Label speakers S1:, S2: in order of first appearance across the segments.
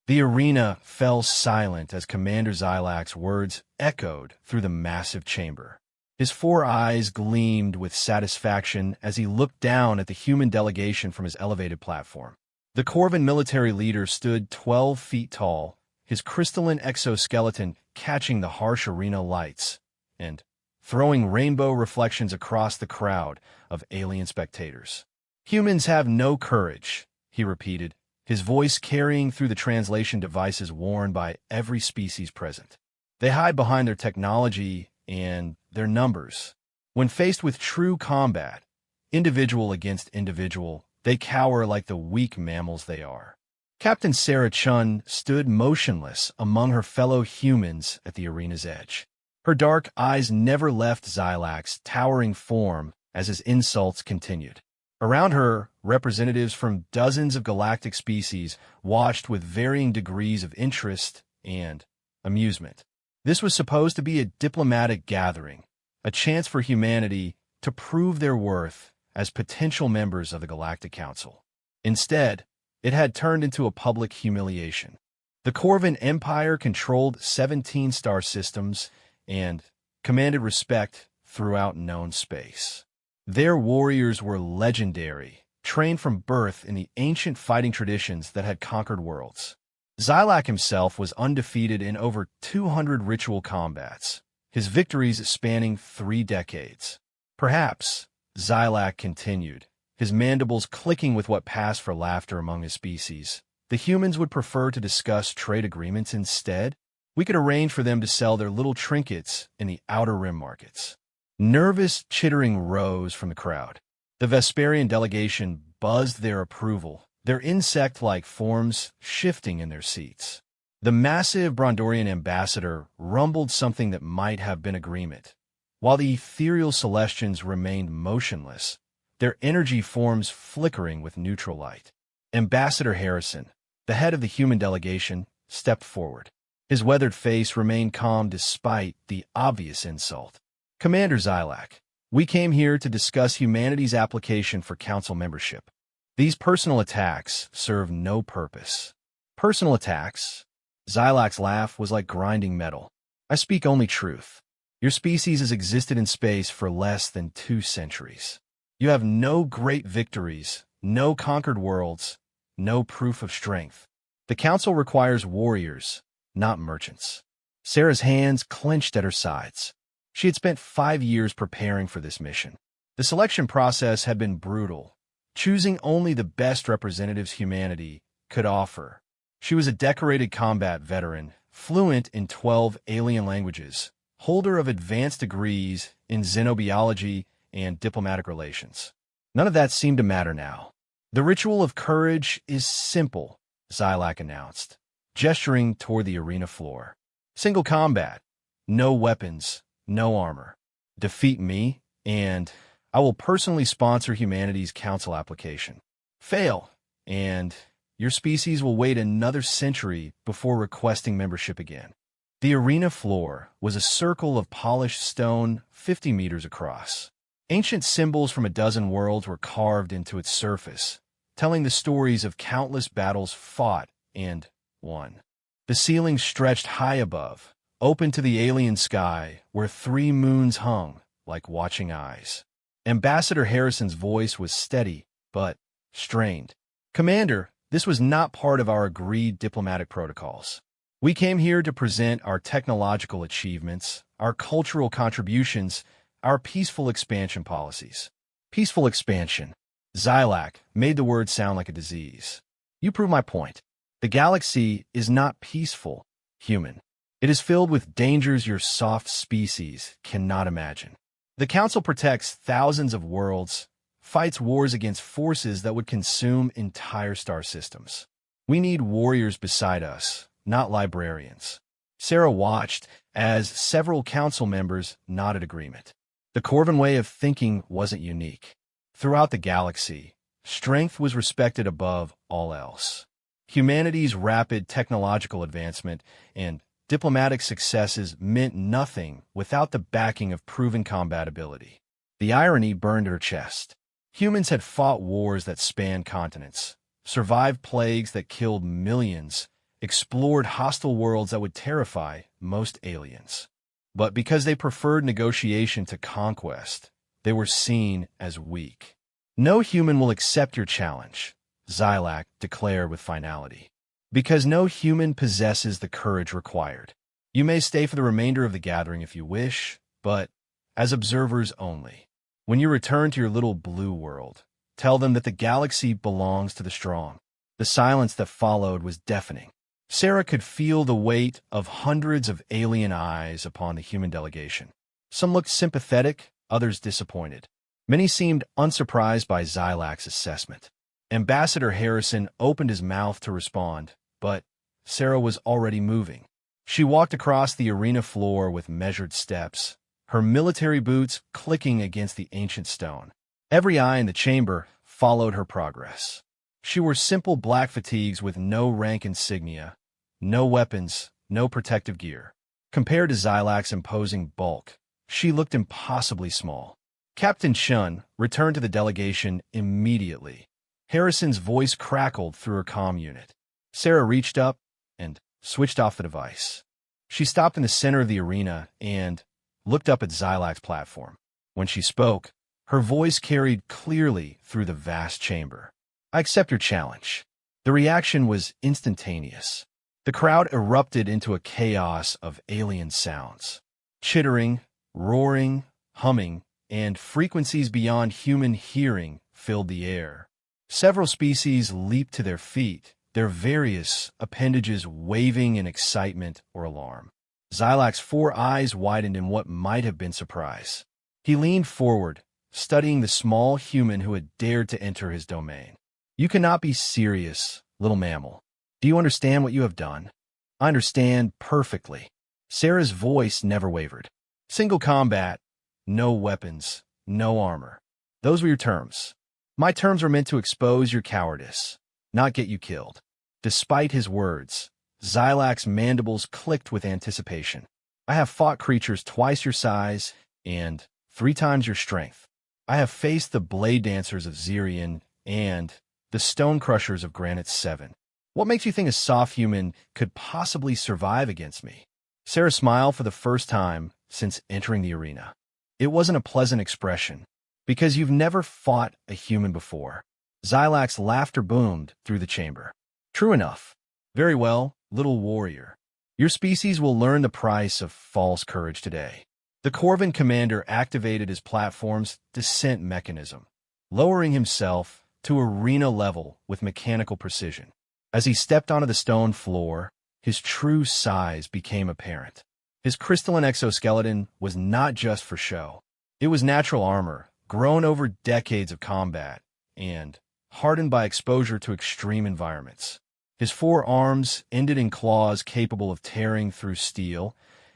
S1: The arena fell silent as Commander Xylac's words echoed through the massive chamber. His 4 eyes gleamed with satisfaction as he looked down at the human delegation from his elevated platform. The Corvan military leader stood 12 feet tall, his crystalline exoskeleton catching the harsh arena lights and throwing rainbow reflections across the crowd of alien spectators. "Humans have no courage," he repeated, his voice carrying through the translation devices worn by every species present. "They hide behind their technology and their numbers. When faced with true combat, individual against individual, they cower like the weak mammals they are." Captain Sarah Chun stood motionless among her fellow humans at the arena's edge. Her dark eyes never left Xylac's towering form as his insults continued. Around her, representatives from dozens of galactic species watched with varying degrees of interest and amusement. This was supposed to be a diplomatic gathering, a chance for humanity to prove their worth as potential members of the Galactic Council. Instead, it had turned into a public humiliation. The Corvan Empire controlled 17 star systems and commanded respect throughout known space. Their warriors were legendary, trained from birth in the ancient fighting traditions that had conquered worlds. Xylac himself was undefeated in over 200 ritual combats, his victories spanning 3 decades. "Perhaps," Xylac continued, his mandibles clicking with what passed for laughter among his species, "the humans would prefer to discuss trade agreements instead? We could arrange for them to sell their little trinkets in the Outer Rim markets." Nervous chittering rose from the crowd. The Vesperian delegation buzzed their approval, their insect-like forms shifting in their seats. The massive Brondorian ambassador rumbled something that might have been agreement, while the ethereal Celestians remained motionless, their energy forms flickering with neutral light. Ambassador Harrison, the head of the human delegation, stepped forward. His weathered face remained calm despite the obvious insult. "Commander Xylac, we came here to discuss humanity's application for council membership. These personal attacks serve no purpose." "Personal attacks?" Xylac's laugh was like grinding metal. "I speak only truth. Your species has existed in space for less than 2 centuries. You have no great victories, no conquered worlds, no proof of strength. The council requires warriors, not merchants." Sarah's hands clenched at her sides. She had spent 5 years preparing for this mission. The selection process had been brutal, choosing only the best representatives humanity could offer. She was a decorated combat veteran, fluent in 12 alien languages, holder of advanced degrees in xenobiology and diplomatic relations. None of that seemed to matter now. "The ritual of courage is simple," Xylac announced, gesturing toward the arena floor. "Single combat, no weapons, no armor. Defeat me, and I will personally sponsor humanity's council application. Fail, and your species will wait another century before requesting membership again." The arena floor was a circle of polished stone 50 meters across. Ancient symbols from a dozen worlds were carved into its surface, telling the stories of countless battles fought and won. The ceiling stretched high above, open to the alien sky, where 3 moons hung like watching eyes. Ambassador Harrison's voice was steady, but strained. "Commander, this was not part of our agreed diplomatic protocols. We came here to present our technological achievements, our cultural contributions, our peaceful expansion policies." "Peaceful expansion." Xylac made the word sound like a disease. "You prove my point. The galaxy is not peaceful, human. It is filled with dangers your soft species cannot imagine. The Council protects thousands of worlds, fights wars against forces that would consume entire star systems. We need warriors beside us, not librarians." Sarah watched as several council members nodded agreement. The Corvan way of thinking wasn't unique. Throughout the galaxy, strength was respected above all else. Humanity's rapid technological advancement and diplomatic successes meant nothing without the backing of proven combat ability. The irony burned her chest. Humans had fought wars that spanned continents, survived plagues that killed millions, explored hostile worlds that would terrify most aliens. But because they preferred negotiation to conquest, they were seen as weak. "No human will accept your challenge," Xylac declared with finality, "because no human possesses the courage required. You may stay for the remainder of the gathering if you wish, but as observers only. When you return to your little blue world, tell them that the galaxy belongs to the strong." The silence that followed was deafening. Sarah could feel the weight of hundreds of alien eyes upon the human delegation. Some looked sympathetic, others disappointed. Many seemed unsurprised by Xylac's assessment. Ambassador Harrison opened his mouth to respond, but Sarah was already moving. She walked across the arena floor with measured steps, her military boots clicking against the ancient stone. Every eye in the chamber followed her progress. She wore simple black fatigues with no rank insignia, no weapons, no protective gear. Compared to Xylac's imposing bulk, she looked impossibly small. Captain Shun returned to the delegation immediately. Harrison's voice crackled through her comm unit. Sarah reached up and switched off the device. She stopped in the center of the arena and looked up at Xylac's platform. When she spoke, her voice carried clearly through the vast chamber. "I accept your challenge." The reaction was instantaneous. The crowd erupted into a chaos of alien sounds. Chittering, roaring, humming, and frequencies beyond human hearing filled the air. Several species leaped to their feet, their various appendages waving in excitement or alarm. Xylac's 4 eyes widened in what might have been surprise. He leaned forward, studying the small human who had dared to enter his domain. "You cannot be serious, little mammal. Do you understand what you have done?" "I understand perfectly." Sarah's voice never wavered. "Single combat, no weapons, no armor. Those were your terms. My terms were meant to expose your cowardice, not get you killed." Despite his words, Xylac's mandibles clicked with anticipation. "I have fought creatures twice your size and 3 times your strength. I have faced the blade dancers of Xerion and the stone crushers of Granite 7. What makes you think a soft human could possibly survive against me?" Sarah smiled for the first time since entering the arena. It wasn't a pleasant expression, because you've never fought a human before. Xylac's laughter boomed through the chamber. "True enough. Very well, little warrior. Your species will learn the price of false courage today." The Corvin commander activated his platform's descent mechanism, lowering himself to arena level with mechanical precision. As he stepped onto the stone floor, his true size became apparent. His crystalline exoskeleton was not just for show. It was natural armor, grown over decades of combat, and hardened by exposure to extreme environments. His 4 arms ended in claws capable of tearing through steel,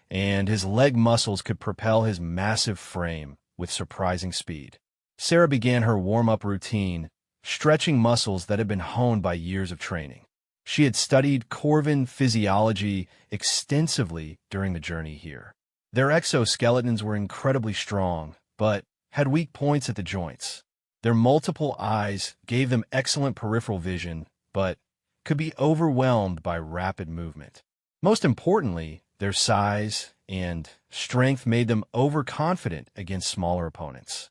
S1: and his leg muscles could propel his massive frame with surprising speed. Sarah began her warm-up routine, stretching muscles that had been honed by years of training. She had studied Corvin physiology extensively during the journey here. Their exoskeletons were incredibly strong, but had weak points at the joints. Their multiple eyes gave them excellent peripheral vision, but could be overwhelmed by rapid movement. Most importantly, their size and strength made them overconfident against smaller opponents.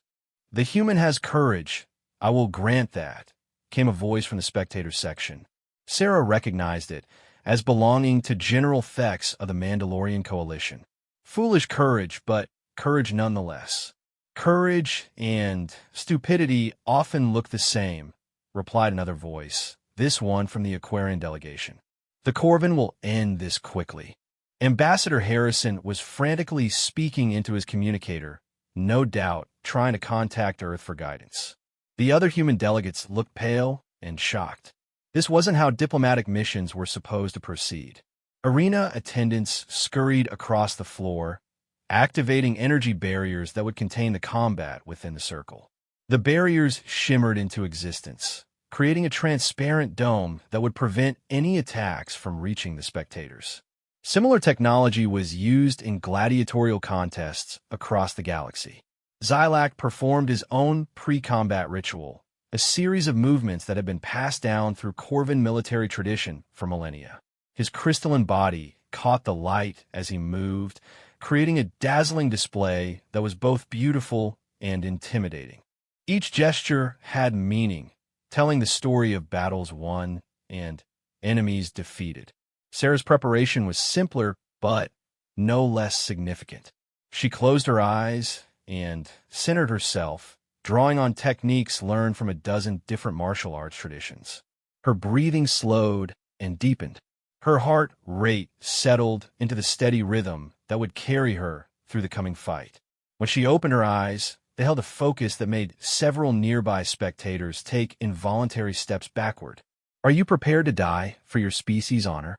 S1: "The human has courage. I will grant that," came a voice from the spectator section. Sarah recognized it as belonging to General Thex of the Mandalorian Coalition. "Foolish courage, but courage nonetheless." "Courage and stupidity often look the same," replied another voice, this one from the Aquarian delegation. "The Corvin will end this quickly." Ambassador Harrison was frantically speaking into his communicator, no doubt trying to contact Earth for guidance. The other human delegates looked pale and shocked. This wasn't how diplomatic missions were supposed to proceed. Arena attendants scurried across the floor, activating energy barriers that would contain the combat within the circle. The barriers shimmered into existence, creating a transparent dome that would prevent any attacks from reaching the spectators. Similar technology was used in gladiatorial contests across the galaxy. Xylac performed his own pre-combat ritual, a series of movements that had been passed down through Corvin military tradition for millennia. His crystalline body caught the light as he moved, creating a dazzling display that was both beautiful and intimidating. Each gesture had meaning, telling the story of battles won and enemies defeated. Sarah's preparation was simpler, but no less significant. She closed her eyes and centered herself, drawing on techniques learned from a dozen different martial arts traditions. Her breathing slowed and deepened. Her heart rate settled into the steady rhythm that would carry her through the coming fight. When she opened her eyes, they held a focus that made several nearby spectators take involuntary steps backward. "Are you prepared to die for your species' honor?"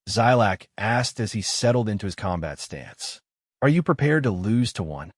S1: Xylac asked as he settled into his combat stance. "Are you prepared to lose to one?"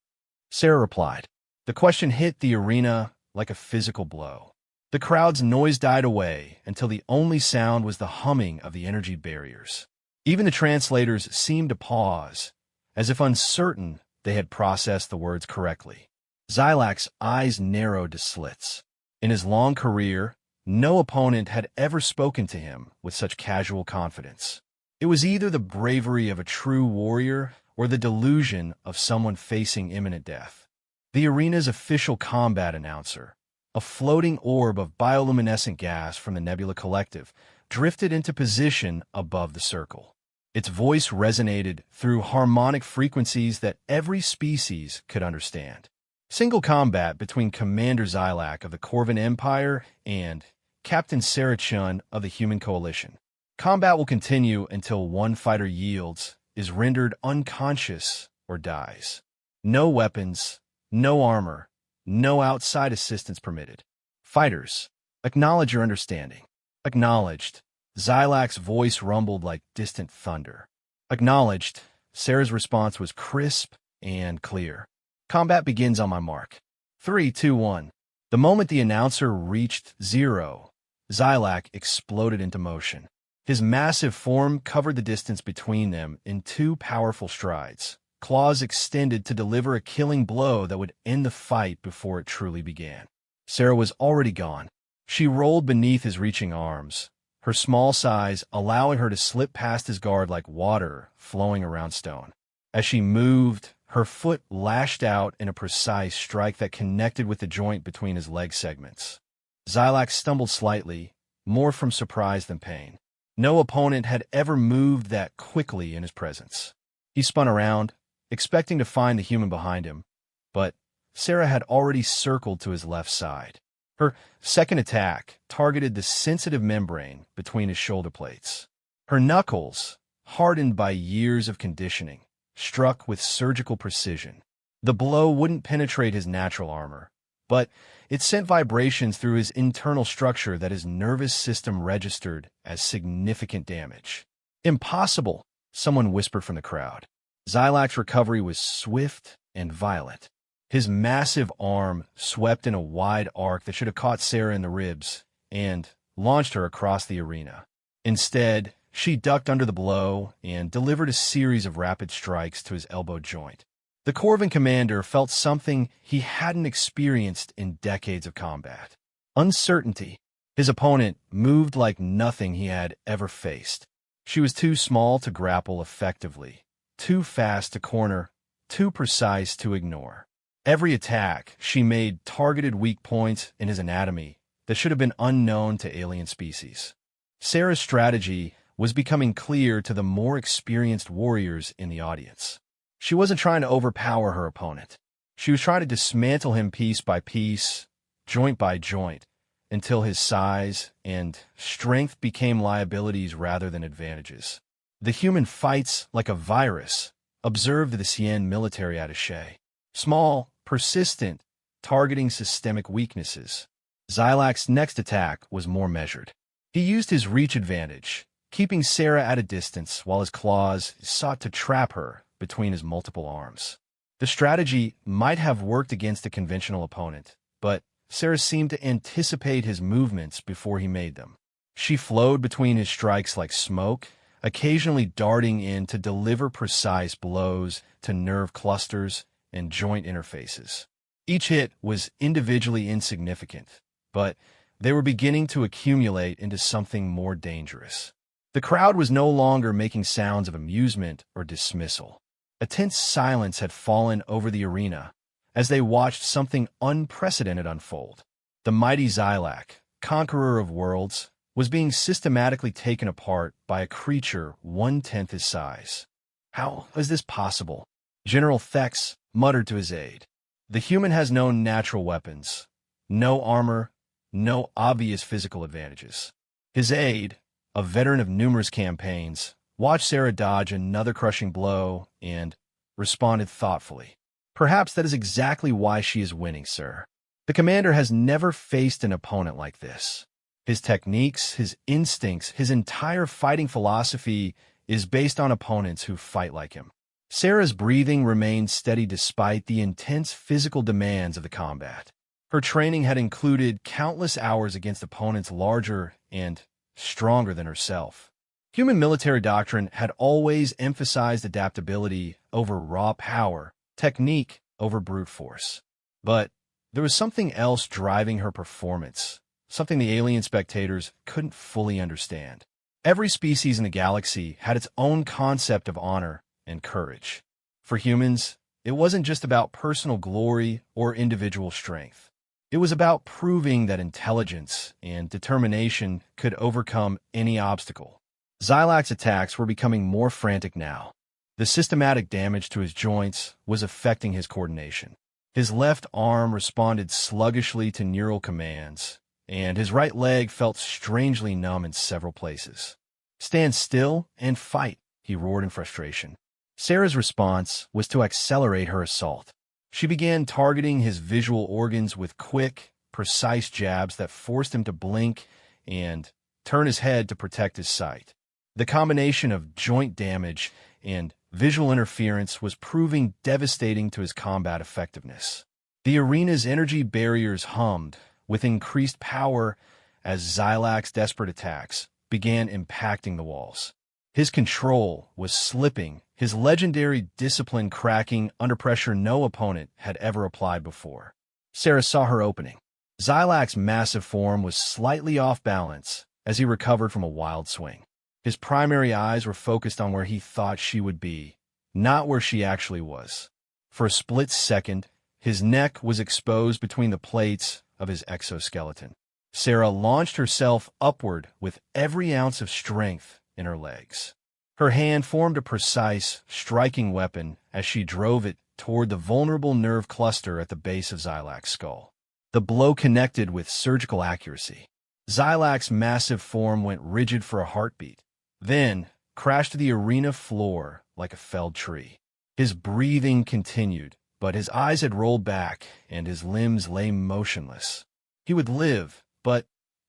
S1: Sarah replied. The question hit the arena like a physical blow. The crowd's noise died away until the only sound was the humming of the energy barriers. Even the translators seemed to pause, as if uncertain they had processed the words correctly. Xylac's eyes narrowed to slits. In his long career, no opponent had ever spoken to him with such casual confidence. It was either the bravery of a true warrior or the delusion of someone facing imminent death. The arena's official combat announcer, a floating orb of bioluminescent gas from the Nebula Collective, drifted into position above the circle. Its voice resonated through harmonic frequencies that every species could understand. Single combat between Commander Xylac of the Corvin Empire and Captain Sarah Chun of the Human Coalition. Combat will continue until one fighter yields, is rendered unconscious, or dies. No weapons, no armor, no outside assistance permitted. Fighters, acknowledge your understanding. Acknowledged. Xylac's voice rumbled like distant thunder. Acknowledged. Sarah's response was crisp and clear. Combat begins on my mark. 3, 2, 1. The moment the announcer reached 0, Xylac exploded into motion. His massive form covered the distance between them in 2 powerful strides, claws extended to deliver a killing blow that would end the fight before it truly began. Sarah was already gone. She rolled beneath his reaching arms, her small size allowing her to slip past his guard like water flowing around stone. As she moved, her foot lashed out in a precise strike that connected with the joint between his leg segments. Xylac stumbled slightly, more from surprise than pain. No opponent had ever moved that quickly in his presence. He spun around, expecting to find the human behind him, but Sarah had already circled to his left side. Her second attack targeted the sensitive membrane between his shoulder plates. Her knuckles, hardened by years of conditioning, struck with surgical precision. The blow wouldn't penetrate his natural armor, but it sent vibrations through his internal structure that his nervous system registered as significant damage. "Impossible," someone whispered from the crowd. Xylac's recovery was swift and violent. His massive arm swept in a wide arc that should have caught Sarah in the ribs and launched her across the arena. Instead, she ducked under the blow and delivered a series of rapid strikes to his elbow joint. The Corvin commander felt something he hadn't experienced in decades of combat. Uncertainty. His opponent moved like nothing he had ever faced. She was too small to grapple effectively, too fast to corner, too precise to ignore. Every attack she made targeted weak points in his anatomy that should have been unknown to alien species. Sarah's strategy was becoming clear to the more experienced warriors in the audience. She wasn't trying to overpower her opponent. She was trying to dismantle him piece by piece, joint by joint, until his size and strength became liabilities rather than advantages. The human fights like a virus, observed the Cien military attaché. Small, persistent, targeting systemic weaknesses. Xylac's next attack was more measured. He used his reach advantage, keeping Sarah at a distance while his claws sought to trap her between his multiple arms. The strategy might have worked against a conventional opponent, but Sarah seemed to anticipate his movements before he made them. She flowed between his strikes like smoke, occasionally darting in to deliver precise blows to nerve clusters and joint interfaces. Each hit was individually insignificant, but they were beginning to accumulate into something more dangerous. The crowd was no longer making sounds of amusement or dismissal. A tense silence had fallen over the arena as they watched something unprecedented unfold. The mighty Xylac, conqueror of worlds, was being systematically taken apart by a creature one-tenth his size. How is this possible? General Thex muttered to his aide. The human has no natural weapons, no armor, no obvious physical advantages. His aide, a veteran of numerous campaigns, watched Sarah dodge another crushing blow and responded thoughtfully. Perhaps that is exactly why she is winning, sir. The commander has never faced an opponent like this. His techniques, his instincts, his entire fighting philosophy is based on opponents who fight like him. Sarah's breathing remained steady despite the intense physical demands of the combat. Her training had included countless hours against opponents larger and stronger than herself. Human military doctrine had always emphasized adaptability over raw power, technique over brute force. But there was something else driving her performance, something the alien spectators couldn't fully understand. Every species in the galaxy had its own concept of honor and courage. For humans, it wasn't just about personal glory or individual strength. It was about proving that intelligence and determination could overcome any obstacle. Xylac's attacks were becoming more frantic now. The systematic damage to his joints was affecting his coordination. His left arm responded sluggishly to neural commands, and his right leg felt strangely numb in several places. "Stand still and fight," he roared in frustration. Sarah's response was to accelerate her assault. She began targeting his visual organs with quick, precise jabs that forced him to blink and turn his head to protect his sight. The combination of joint damage and visual interference was proving devastating to his combat effectiveness. The arena's energy barriers hummed with increased power as Xylac's desperate attacks began impacting the walls. His control was slipping, his legendary discipline cracking under pressure no opponent had ever applied before. Sarah saw her opening. Xylac's massive form was slightly off balance as he recovered from a wild swing. His primary eyes were focused on where he thought she would be, not where she actually was. For a split second, his neck was exposed between the plates of his exoskeleton. Sarah launched herself upward with every ounce of strength in her legs. Her hand formed a precise, striking weapon as she drove it toward the vulnerable nerve cluster at the base of Xylac's skull. The blow connected with surgical accuracy. Xylac's massive form went rigid for a heartbeat, then crashed to the arena floor like a felled tree. His breathing continued, but his eyes had rolled back and his limbs lay motionless. He would live, but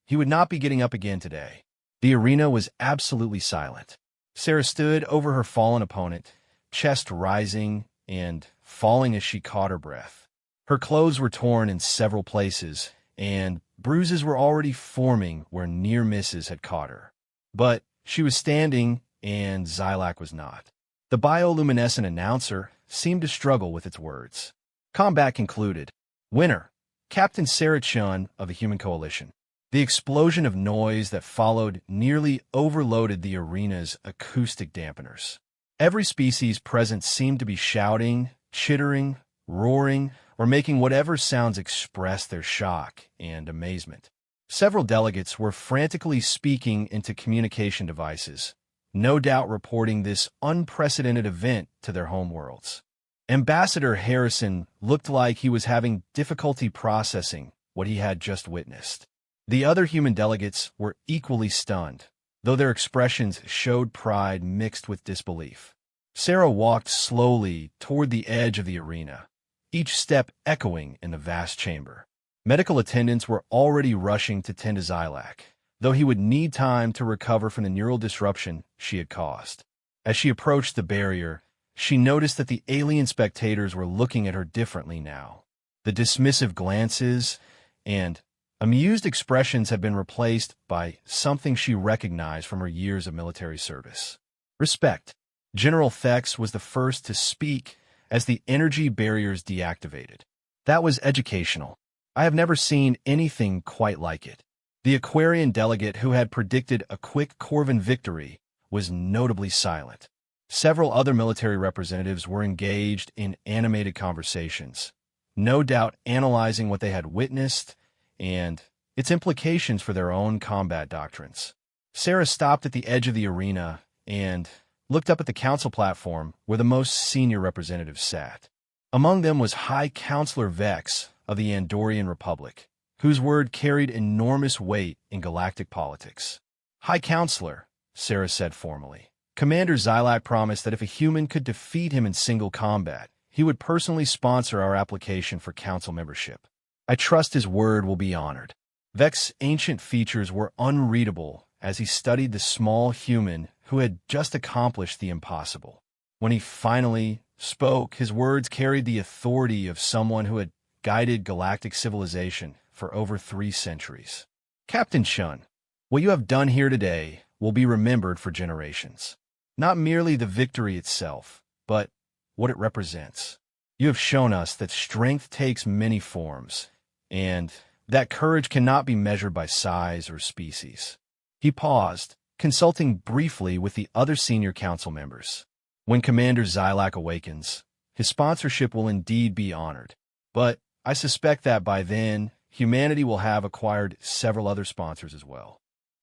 S1: he would not be getting up again today. The arena was absolutely silent. Sarah stood over her fallen opponent, chest rising and falling as she caught her breath. Her clothes were torn in several places, and bruises were already forming where near misses had caught her. But she was standing, and Xylac was not. The bioluminescent announcer seemed to struggle with its words. Combat concluded. Winner, Captain Sarah Chun of the Human Coalition. The explosion of noise that followed nearly overloaded the arena's acoustic dampeners. Every species present seemed to be shouting, chittering, roaring, or making whatever sounds expressed their shock and amazement. Several delegates were frantically speaking into communication devices, no doubt reporting this unprecedented event to their homeworlds. Ambassador Harrison looked like he was having difficulty processing what he had just witnessed. The other human delegates were equally stunned, though their expressions showed pride mixed with disbelief. Sarah walked slowly toward the edge of the arena, each step echoing in the vast chamber. Medical attendants were already rushing to tend to Xylac, though he would need time to recover from the neural disruption she had caused. As she approached the barrier, she noticed that the alien spectators were looking at her differently now. The dismissive glances and amused expressions had been replaced by something she recognized from her years of military service. Respect. General Thex was the first to speak as the energy barriers deactivated. That was educational. I have never seen anything quite like it. The Aquarian delegate who had predicted a quick Corvan victory was notably silent. Several other military representatives were engaged in animated conversations, no doubt analyzing what they had witnessed and its implications for their own combat doctrines. Sarah stopped at the edge of the arena and looked up at the council platform where the most senior representatives sat. Among them was High Counselor Vex of the Andorian Republic, whose word carried enormous weight in galactic politics. "High Counselor," Sarah said formally, "Commander Xylac promised that if a human could defeat him in single combat, he would personally sponsor our application for council membership. I trust his word will be honored." Vex's ancient features were unreadable as he studied the small human who had just accomplished the impossible. When he finally spoke, his words carried the authority of someone who had guided galactic civilization for over 3 centuries. "Captain Shun, what you have done here today will be remembered for generations. Not merely the victory itself, but what it represents. You have shown us that strength takes many forms, and that courage cannot be measured by size or species." He paused, consulting briefly with the other senior council members. "When Commander Xylac awakens, his sponsorship will indeed be honored, but I suspect that by then, humanity will have acquired several other sponsors as well."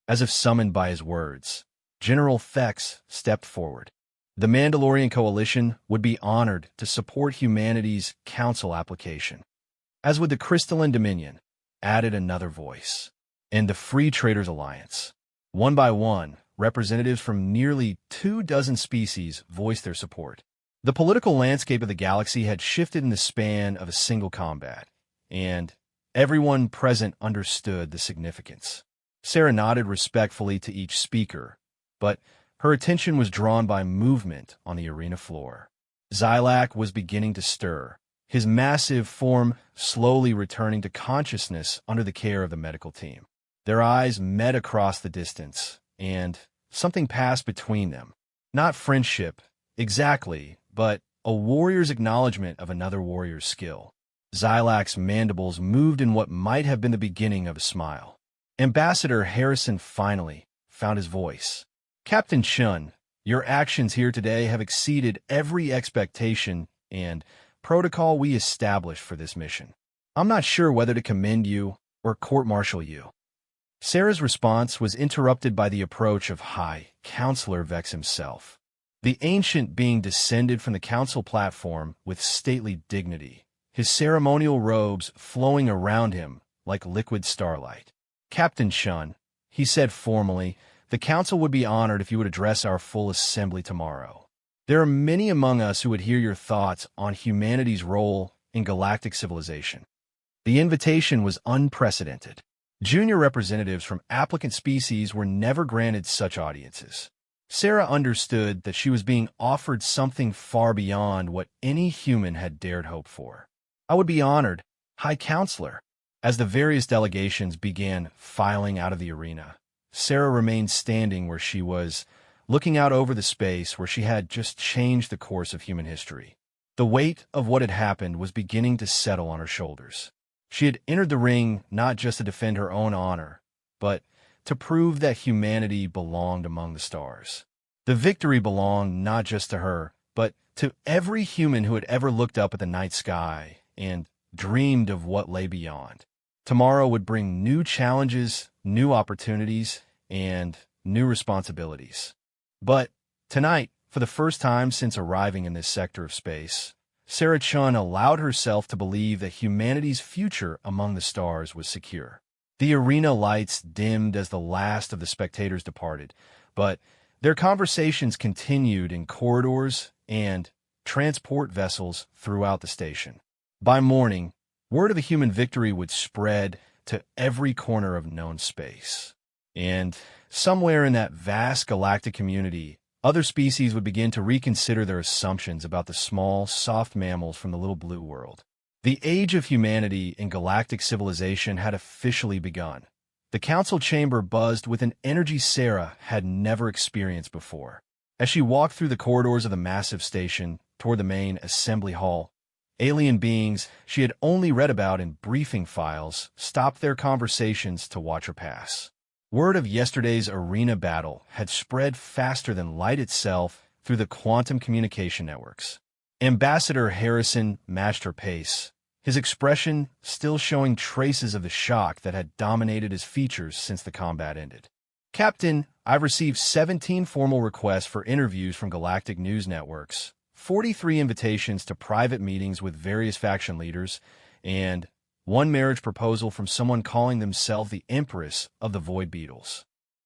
S1: As if summoned by his words, General Thex stepped forward. "The Mandalorian Coalition would be honored to support humanity's council application." As with the Crystalline Dominion, added another voice, and the Free Traders Alliance. One by one, representatives from nearly 24 species voiced their support. The political landscape of the galaxy had shifted in the span of a single combat, and everyone present understood the significance. Sarah nodded respectfully to each speaker, but her attention was drawn by movement on the arena floor. Xylac was beginning to stir, his massive form slowly returning to consciousness under the care of the medical team. Their eyes met across the distance, and something passed between them. Not friendship, exactly, but a warrior's acknowledgement of another warrior's skill. Xylac's mandibles moved in what might have been the beginning of a smile. Ambassador Harrison finally found his voice. "Captain Shun, your actions here today have exceeded every expectation and protocol we established for this mission. I'm not sure whether to commend you or court-martial you." Sarah's response was interrupted by the approach of High Counselor Vex himself. The ancient being descended from the council platform with stately dignity, his ceremonial robes flowing around him like liquid starlight. "Captain Shun," he said formally, "the council would be honored if you would address our full assembly tomorrow. There are many among us who would hear your thoughts on humanity's role in galactic civilization." The invitation was unprecedented. Junior representatives from applicant species were never granted such audiences. Sarah understood that she was being offered something far beyond what any human had dared hope for. "I would be honored, High Counselor." As the various delegations began filing out of the arena, Sarah remained standing where she was, looking out over the space where she had just changed the course of human history. The weight of what had happened was beginning to settle on her shoulders. She had entered the ring not just to defend her own honor, but to prove that humanity belonged among the stars. The victory belonged not just to her, but to every human who had ever looked up at the night sky and dreamed of what lay beyond. Tomorrow would bring new challenges, new opportunities, and new responsibilities. But tonight, for the first time since arriving in this sector of space, Sarah Chun allowed herself to believe that humanity's future among the stars was secure. The arena lights dimmed as the last of the spectators departed, but their conversations continued in corridors and transport vessels throughout the station. By morning, word of a human victory would spread to every corner of known space. And somewhere in that vast galactic community, other species would begin to reconsider their assumptions about the small, soft mammals from the little blue world. The age of humanity in galactic civilization had officially begun. The council chamber buzzed with an energy Sarah had never experienced before. As she walked through the corridors of the massive station toward the main assembly hall, Alien beings she had only read about in briefing files stopped their conversations to watch her pass. Word of yesterday's arena battle had spread faster than light itself through the quantum communication networks. Ambassador Harrison matched her pace, his expression still showing traces of the shock that had dominated his features since the combat ended. Captain, I've received 17 formal requests for interviews from galactic news networks, 43 invitations to private meetings with various faction leaders, and one marriage proposal from someone calling themselves the Empress of the Void Beetles.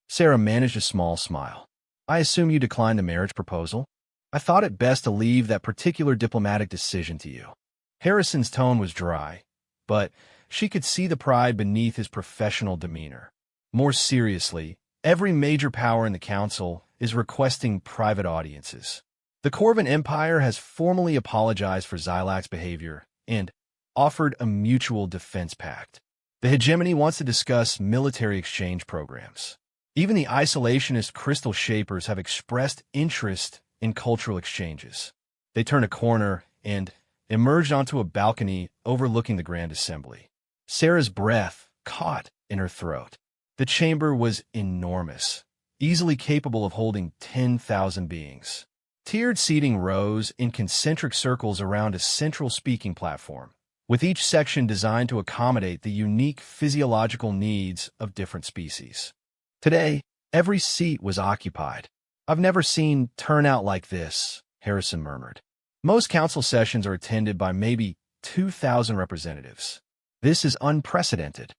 S1: Sarah managed a small smile. I assume you declined the marriage proposal? I thought it best to leave that particular diplomatic decision to you. Harrison's tone was dry, but she could see the pride beneath his professional demeanor. More seriously, every major power in the Council is requesting private audiences. The Corvin Empire has formally apologized for Xylac's behavior and offered a mutual defense pact. The hegemony wants to discuss military exchange programs. Even the isolationist crystal shapers have expressed interest in cultural exchanges. They turned a corner and emerged onto a balcony overlooking the Grand Assembly. Sarah's breath caught in her throat. The chamber was enormous, easily capable of holding 10,000 beings. Tiered seating rose in concentric circles around a central speaking platform, with each section designed to accommodate the unique physiological needs of different species. Today, every seat was occupied. I've never seen turnout like this, Harrison murmured. Most council sessions are attended by maybe 2,000 representatives. This is unprecedented.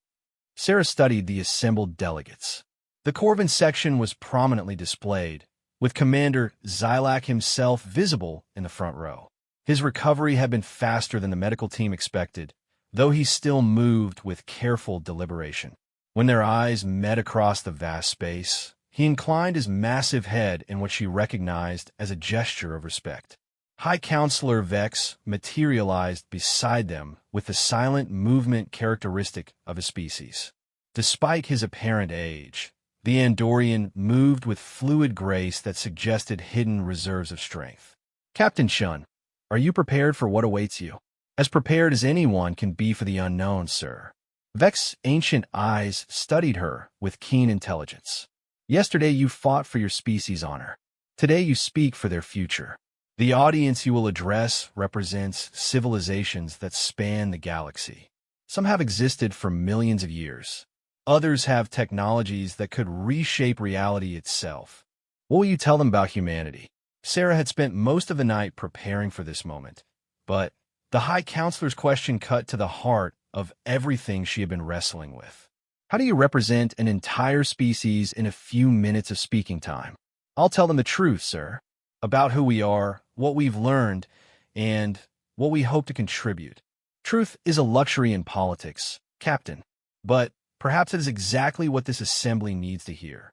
S1: Sarah studied the assembled delegates. The Corvin section was prominently displayed, with Commander Xylac himself visible in the front row. His recovery had been faster than the medical team expected, though he still moved with careful deliberation. When their eyes met across the vast space, he inclined his massive head in what she recognized as a gesture of respect. High Counselor Vex materialized beside them with the silent movement characteristic of his species. Despite his apparent age, the Andorian moved with fluid grace that suggested hidden reserves of strength. Captain Shun, are you prepared for what awaits you? As prepared as anyone can be for the unknown, sir. Vex's ancient eyes studied her with keen intelligence. Yesterday you fought for your species' honor. Today you speak for their future. The audience you will address represents civilizations that span the galaxy. Some have existed for millions of years. Others have technologies that could reshape reality itself. What will you tell them about humanity? Sarah had spent most of the night preparing for this moment, but the High Counselor's question cut to the heart of everything she had been wrestling with. How do you represent an entire species in a few minutes of speaking time? I'll tell them the truth, sir, about who we are, what we've learned, and what we hope to contribute. Truth is a luxury in politics, Captain, but perhaps it is exactly what this assembly needs to hear.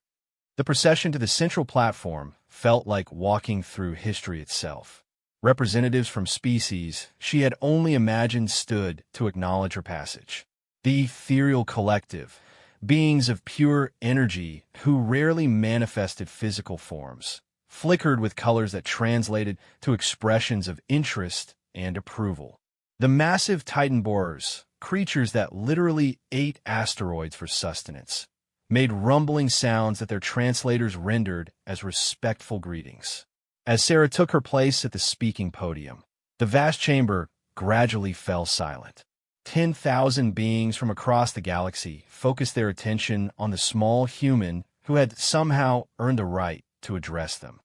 S1: The procession to the central platform felt like walking through history itself. Representatives from species she had only imagined stood to acknowledge her passage. The ethereal collective, beings of pure energy who rarely manifested physical forms, flickered with colors that translated to expressions of interest and approval. The massive Titan borers, creatures that literally ate asteroids for sustenance, made rumbling sounds that their translators rendered as respectful greetings. As Sarah took her place at the speaking podium, the vast chamber gradually fell silent. 10,000 beings from across the galaxy focused their attention on the small human who had somehow earned the right to address them.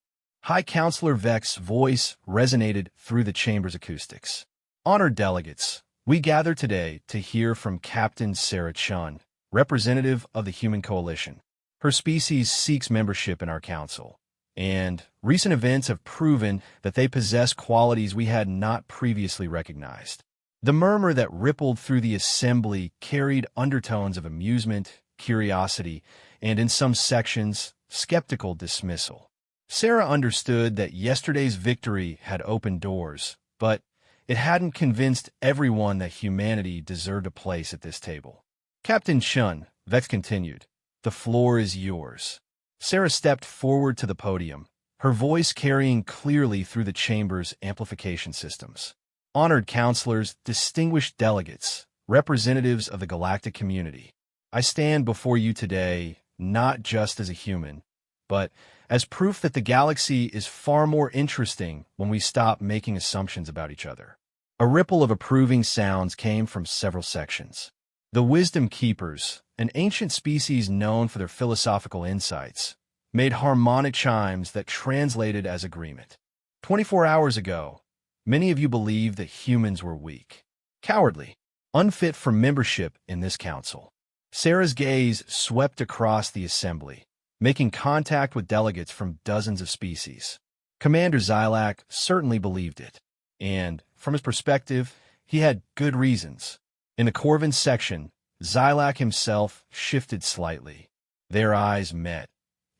S1: High Counselor Vex's voice resonated through the chamber's acoustics. Honored delegates, we gather today to hear from Captain Sarah Chun, representative of the Human Coalition. Her species seeks membership in our council, and recent events have proven that they possess qualities we had not previously recognized. The murmur that rippled through the assembly carried undertones of amusement, curiosity, and in some sections, skeptical dismissal. Sarah understood that yesterday's victory had opened doors, but it hadn't convinced everyone that humanity deserved a place at this table. Captain Shun, Vex continued, the floor is yours. Sarah stepped forward to the podium, her voice carrying clearly through the chamber's amplification systems. honored counselors, distinguished delegates, representatives of the galactic community. I stand before you today not just as a human, but as proof that the galaxy is far more interesting when we stop making assumptions about each other. A ripple of approving sounds came from several sections. The Wisdom Keepers, an ancient species known for their philosophical insights, made harmonic chimes that translated as agreement. 24 hours ago, many of you believed that humans were weak, cowardly, unfit for membership in this council. Sarah's gaze swept across the assembly, making contact with delegates from dozens of species. Commander Xylac certainly believed it, and, from his perspective, he had good reasons. In the Corvin section, Xylac himself shifted slightly. Their eyes met,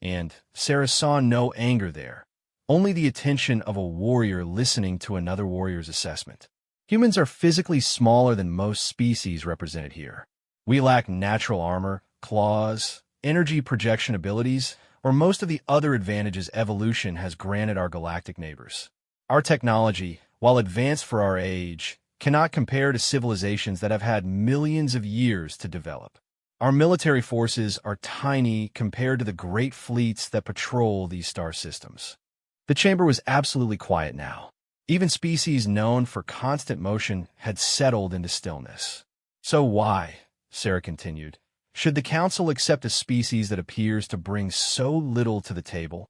S1: and Sarah saw no anger there, only the attention of a warrior listening to another warrior's assessment. Humans are physically smaller than most species represented here. We lack natural armor, claws, energy projection abilities, or most of the other advantages evolution has granted our galactic neighbors. Our technology, while advanced for our age, cannot compare to civilizations that have had millions of years to develop. Our military forces are tiny compared to the great fleets that patrol these star systems. The chamber was absolutely quiet now. Even species known for constant motion had settled into stillness. So why, Sarah continued, should the Council accept a species that appears to bring so little to the table?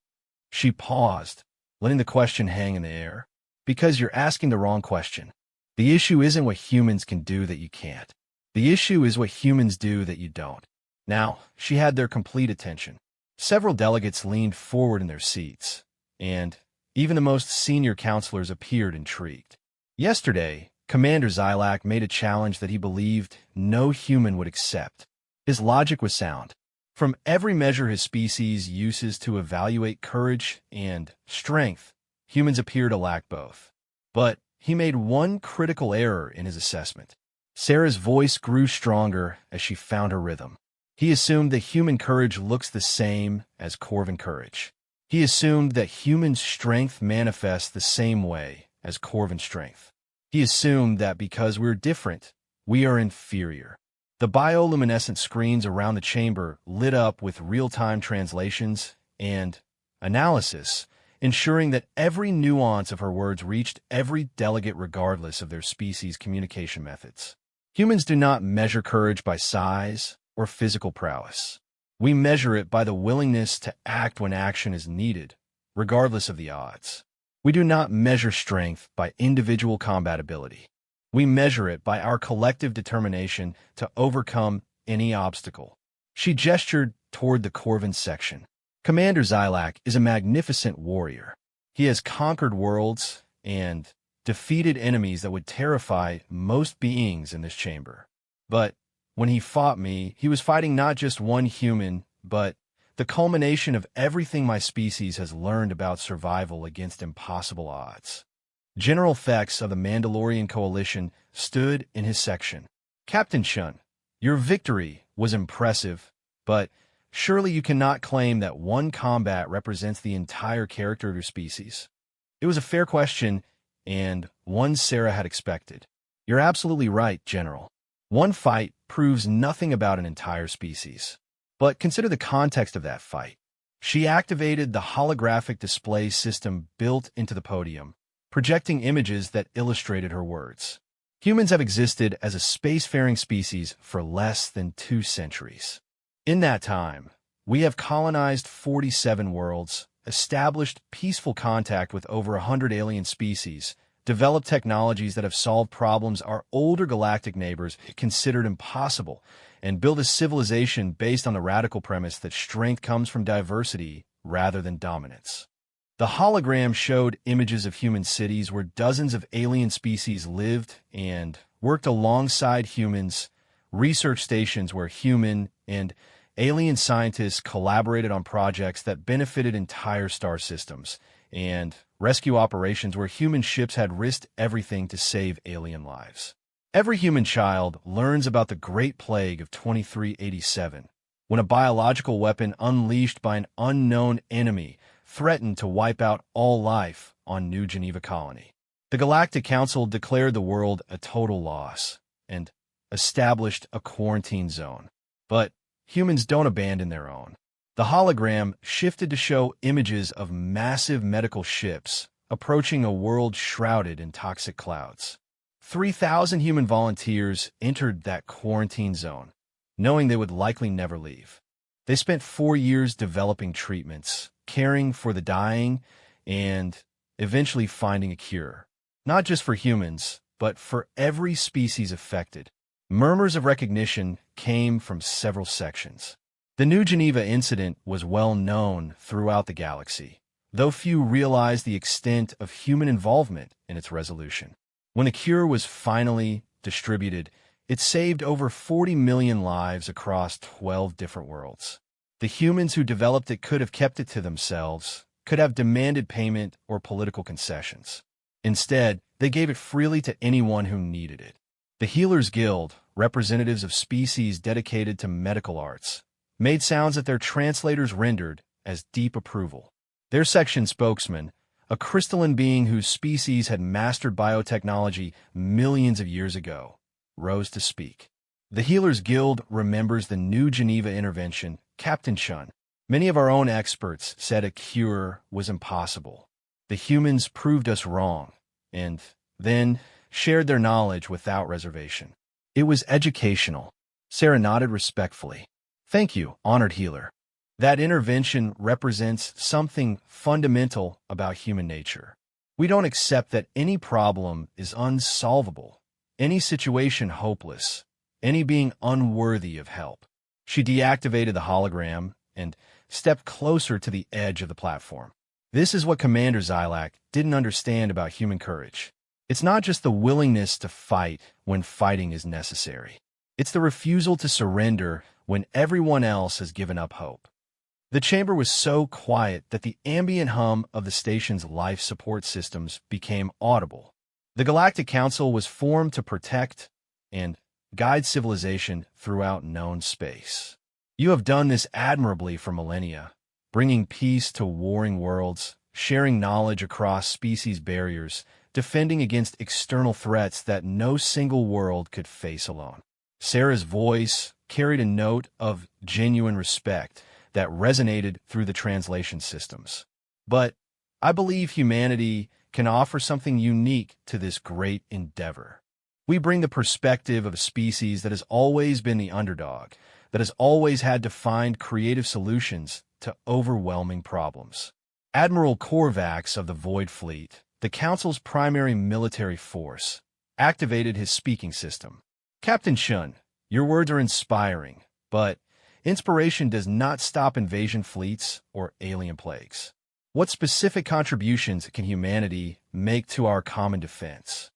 S1: She paused, letting the question hang in the air. Because you're asking the wrong question. The issue isn't what humans can do that you can't. The issue is what humans do that you don't. Now, she had their complete attention. Several delegates leaned forward in their seats, and even the most senior counselors appeared intrigued. Yesterday, Commander Xylac made a challenge that he believed no human would accept. His logic was sound. From every measure his species uses to evaluate courage and strength, humans appear to lack both. But he made one critical error in his assessment. Sarah's voice grew stronger as she found her rhythm. He assumed that human courage looks the same as Corvin courage. He assumed that human strength manifests the same way as Corvin strength. He assumed that because we're different, we are inferior. The bioluminescent screens around the chamber lit up with real-time translations and analysis, ensuring that every nuance of her words reached every delegate regardless of their species' communication methods. Humans do not measure courage by size or physical prowess. We measure it by the willingness to act when action is needed, regardless of the odds. We do not measure strength by individual combat ability. We measure it by our collective determination to overcome any obstacle. She gestured toward the Corvin section. Commander Xylac is a magnificent warrior. He has conquered worlds and defeated enemies that would terrify most beings in this chamber. But when he fought me, he was fighting not just one human, but the culmination of everything my species has learned about survival against impossible odds. General Thex of the Mandalorian Coalition stood in his section. Captain Shun, your victory was impressive, but surely you cannot claim that one combat represents the entire character of your species. It was a fair question, and one Sarah had expected. You're absolutely right, General. One fight proves nothing about an entire species. But consider the context of that fight. She activated the holographic display system built into the podium, projecting images that illustrated her words. Humans have existed as a spacefaring species for less than 2 centuries. In that time, we have colonized 47 worlds, established peaceful contact with over 100 alien species, developed technologies that have solved problems our older galactic neighbors considered impossible, and built a civilization based on the radical premise that strength comes from diversity rather than dominance. The hologram showed images of human cities where dozens of alien species lived and worked alongside humans, research stations where human and alien scientists collaborated on projects that benefited entire star systems, and rescue operations where human ships had risked everything to save alien lives. Every human child learns about the Great Plague of 2387, when a biological weapon unleashed by an unknown enemy threatened to wipe out all life on New Geneva Colony. The Galactic Council declared the world a total loss and established a quarantine zone. But humans don't abandon their own. The hologram shifted to show images of massive medical ships approaching a world shrouded in toxic clouds. 3,000 human volunteers entered that quarantine zone, knowing they would likely never leave. They spent 4 years developing treatments, caring for the dying, and eventually finding a cure. Not just for humans, but for every species affected. Murmurs of recognition came from several sections. The New Geneva incident was well known throughout the galaxy, though few realized the extent of human involvement in its resolution. When the cure was finally distributed, it saved over 40 million lives across 12 different worlds. The humans who developed it could have kept it to themselves, could have demanded payment or political concessions. Instead, they gave it freely to anyone who needed it. The Healers Guild, representatives of species dedicated to medical arts, made sounds that their translators rendered as deep approval. Their section spokesman, a crystalline being whose species had mastered biotechnology millions of years ago, rose to speak. The Healers Guild remembers the New Geneva intervention, Captain Chun. Many of our own experts said a cure was impossible. The humans proved us wrong, and then shared their knowledge without reservation. It was educational. Sarah nodded respectfully. Thank you, honored healer. That intervention represents something fundamental about human nature. We don't accept that any problem is unsolvable, any situation hopeless, any being unworthy of help. She deactivated the hologram and stepped closer to the edge of the platform. This is what Commander Xylac didn't understand about human courage. It's not just the willingness to fight when fighting is necessary. It's the refusal to surrender when everyone else has given up hope. The chamber was so quiet that the ambient hum of the station's life support systems became audible. The Galactic Council was formed to protect and guide civilization throughout known space. You have done this admirably for millennia, bringing peace to warring worlds, sharing knowledge across species barriers, defending against external threats that no single world could face alone. Sarah's voice carried a note of genuine respect that resonated through the translation systems. But I believe humanity can offer something unique to this great endeavor. We bring the perspective of a species that has always been the underdog, that has always had to find creative solutions to overwhelming problems. Admiral Korvax of the Void Fleet, the Council's primary military force, activated his speaking system. Captain Chun, your words are inspiring, but inspiration does not stop invasion fleets or alien plagues. What specific contributions can humanity make to our common defense?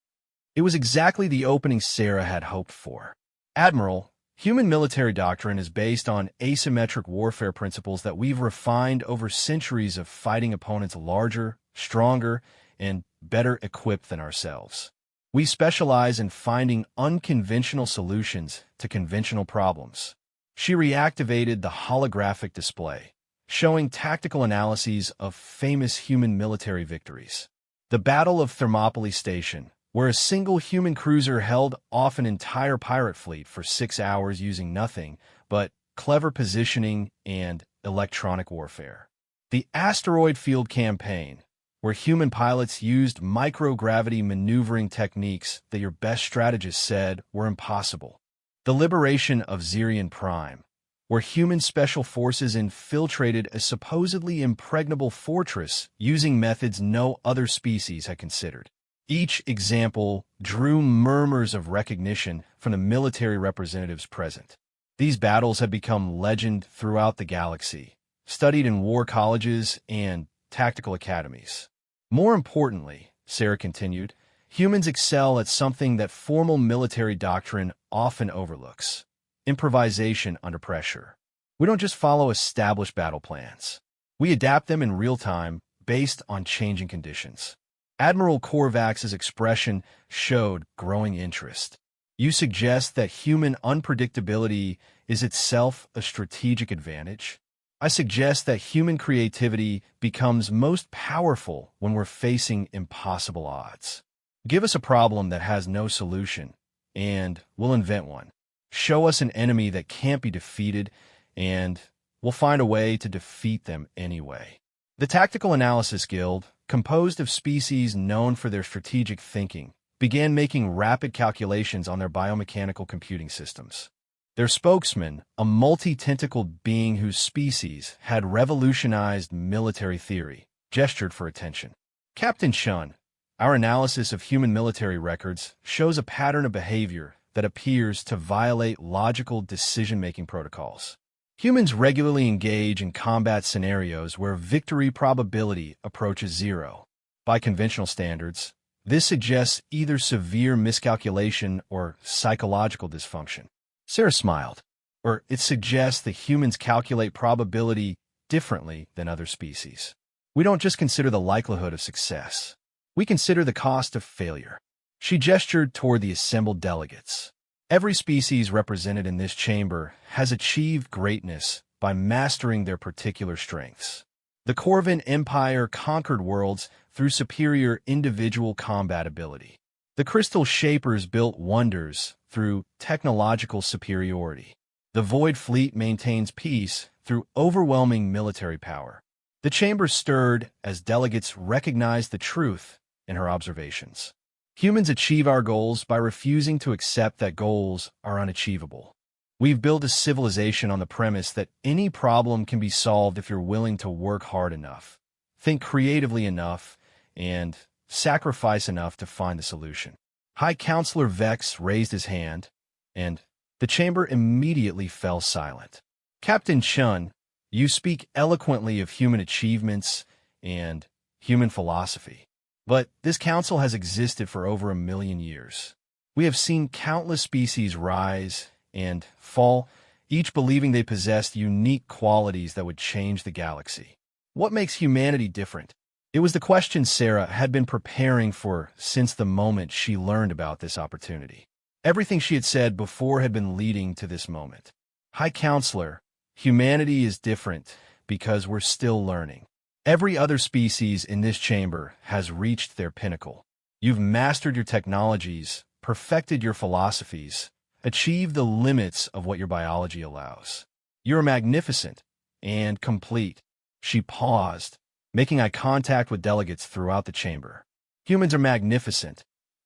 S1: It was exactly the opening Sarah had hoped for. Admiral, human military doctrine is based on asymmetric warfare principles that we've refined over centuries of fighting opponents larger, stronger, and better equipped than ourselves. We specialize in finding unconventional solutions to conventional problems. She reactivated the holographic display, showing tactical analyses of famous human military victories. The Battle of Thermopylae Station, where a single human cruiser held off an entire pirate fleet for 6 hours using nothing but clever positioning and electronic warfare. The Asteroid Field Campaign, where human pilots used microgravity maneuvering techniques that your best strategists said were impossible. The Liberation of Xerion Prime, where human special forces infiltrated a supposedly impregnable fortress using methods no other species had considered. Each example drew murmurs of recognition from the military representatives present. These battles had become legend throughout the galaxy, studied in war colleges and tactical academies. More importantly, Sarah continued, humans excel at something that formal military doctrine often overlooks: improvisation under pressure. We don't just follow established battle plans. We adapt them in real time based on changing conditions. Admiral Korvax's expression showed growing interest. You suggest that human unpredictability is itself a strategic advantage? I suggest that human creativity becomes most powerful when we're facing impossible odds. Give us a problem that has no solution, and we'll invent one. Show us an enemy that can't be defeated, and we'll find a way to defeat them anyway. The Tactical Analysis Guild, composed of species known for their strategic thinking, began making rapid calculations on their biomechanical computing systems. Their spokesman, a multi-tentacled being whose species had revolutionized military theory, gestured for attention. Captain Chun, our analysis of human military records shows a pattern of behavior that appears to violate logical decision-making protocols. Humans regularly engage in combat scenarios where victory probability approaches zero. By conventional standards, this suggests either severe miscalculation or psychological dysfunction. Sarah smiled. Or it suggests that humans calculate probability differently than other species. We don't just consider the likelihood of success. We consider the cost of failure. She gestured toward the assembled delegates. Every species represented in this chamber has achieved greatness by mastering their particular strengths. The Corvin Empire conquered worlds through superior individual combat ability. The Crystal Shapers built wonders through technological superiority. The Void Fleet maintains peace through overwhelming military power. The chamber stirred as delegates recognized the truth in her observations. Humans achieve our goals by refusing to accept that goals are unachievable. We've built a civilization on the premise that any problem can be solved if you're willing to work hard enough, think creatively enough, and sacrifice enough to find the solution. High Counselor Vex raised his hand, and the chamber immediately fell silent. Captain Chun, you speak eloquently of human achievements and human philosophy. But this council has existed for over 1,000,000 years. We have seen countless species rise and fall, each believing they possessed unique qualities that would change the galaxy. What makes humanity different? It was the question Sarah had been preparing for since the moment she learned about this opportunity. Everything she had said before had been leading to this moment. High Counselor, humanity is different because we're still learning. Every other species in this chamber has reached their pinnacle. You've mastered your technologies, perfected your philosophies, achieved the limits of what your biology allows. You're magnificent and complete. She paused, making eye contact with delegates throughout the chamber. Humans are magnificent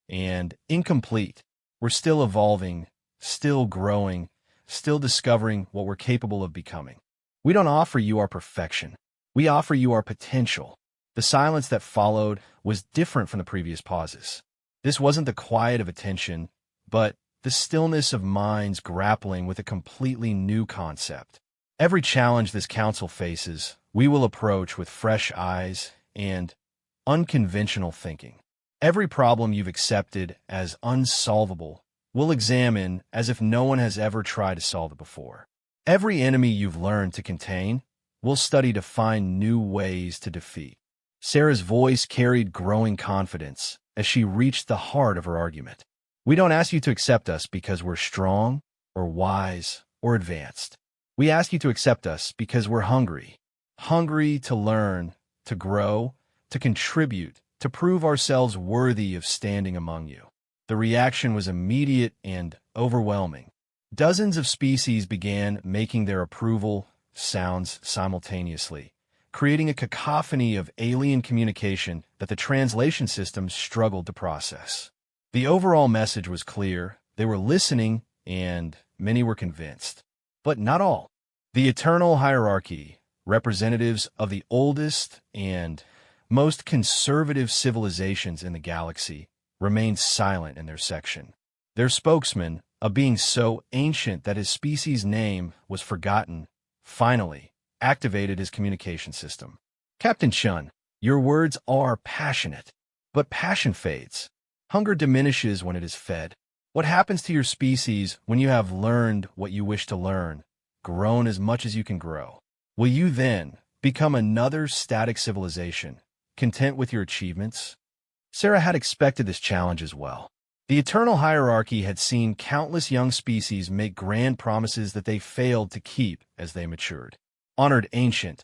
S1: and incomplete. We're still evolving, still growing, still discovering what we're capable of becoming. We don't offer you our perfection. We offer you our potential. The silence that followed was different from the previous pauses. This wasn't the quiet of attention, but the stillness of minds grappling with a completely new concept. Every challenge this council faces, we will approach with fresh eyes and unconventional thinking. Every problem you've accepted as unsolvable, we'll examine as if no one has ever tried to solve it before. Every enemy you've learned to contain, we'll study to find new ways to defeat. Sarah's voice carried growing confidence as she reached the heart of her argument. We don't ask you to accept us because we're strong or wise or advanced. We ask you to accept us because we're hungry. Hungry to learn, to grow, to contribute, to prove ourselves worthy of standing among you. The reaction was immediate and overwhelming. Dozens of species began making their approval sounds simultaneously, creating a cacophony of alien communication that the translation systems struggled to process. The overall message was clear. They were listening, and many were convinced. But not all. The eternal hierarchy, representatives of the oldest and most conservative civilizations in the galaxy, remained silent in their section. Their spokesman, a being so ancient that his species' name was forgotten, finally activated his communication system. Captain Chun, your words are passionate, but passion fades. Hunger diminishes when it is fed. What happens to your species when you have learned what you wish to learn, grown as much as you can grow? Will you then become another static civilization, content with your achievements? Sarah had expected this challenge as well. The eternal hierarchy had seen countless young species make grand promises that they failed to keep as they matured. Honored Ancient,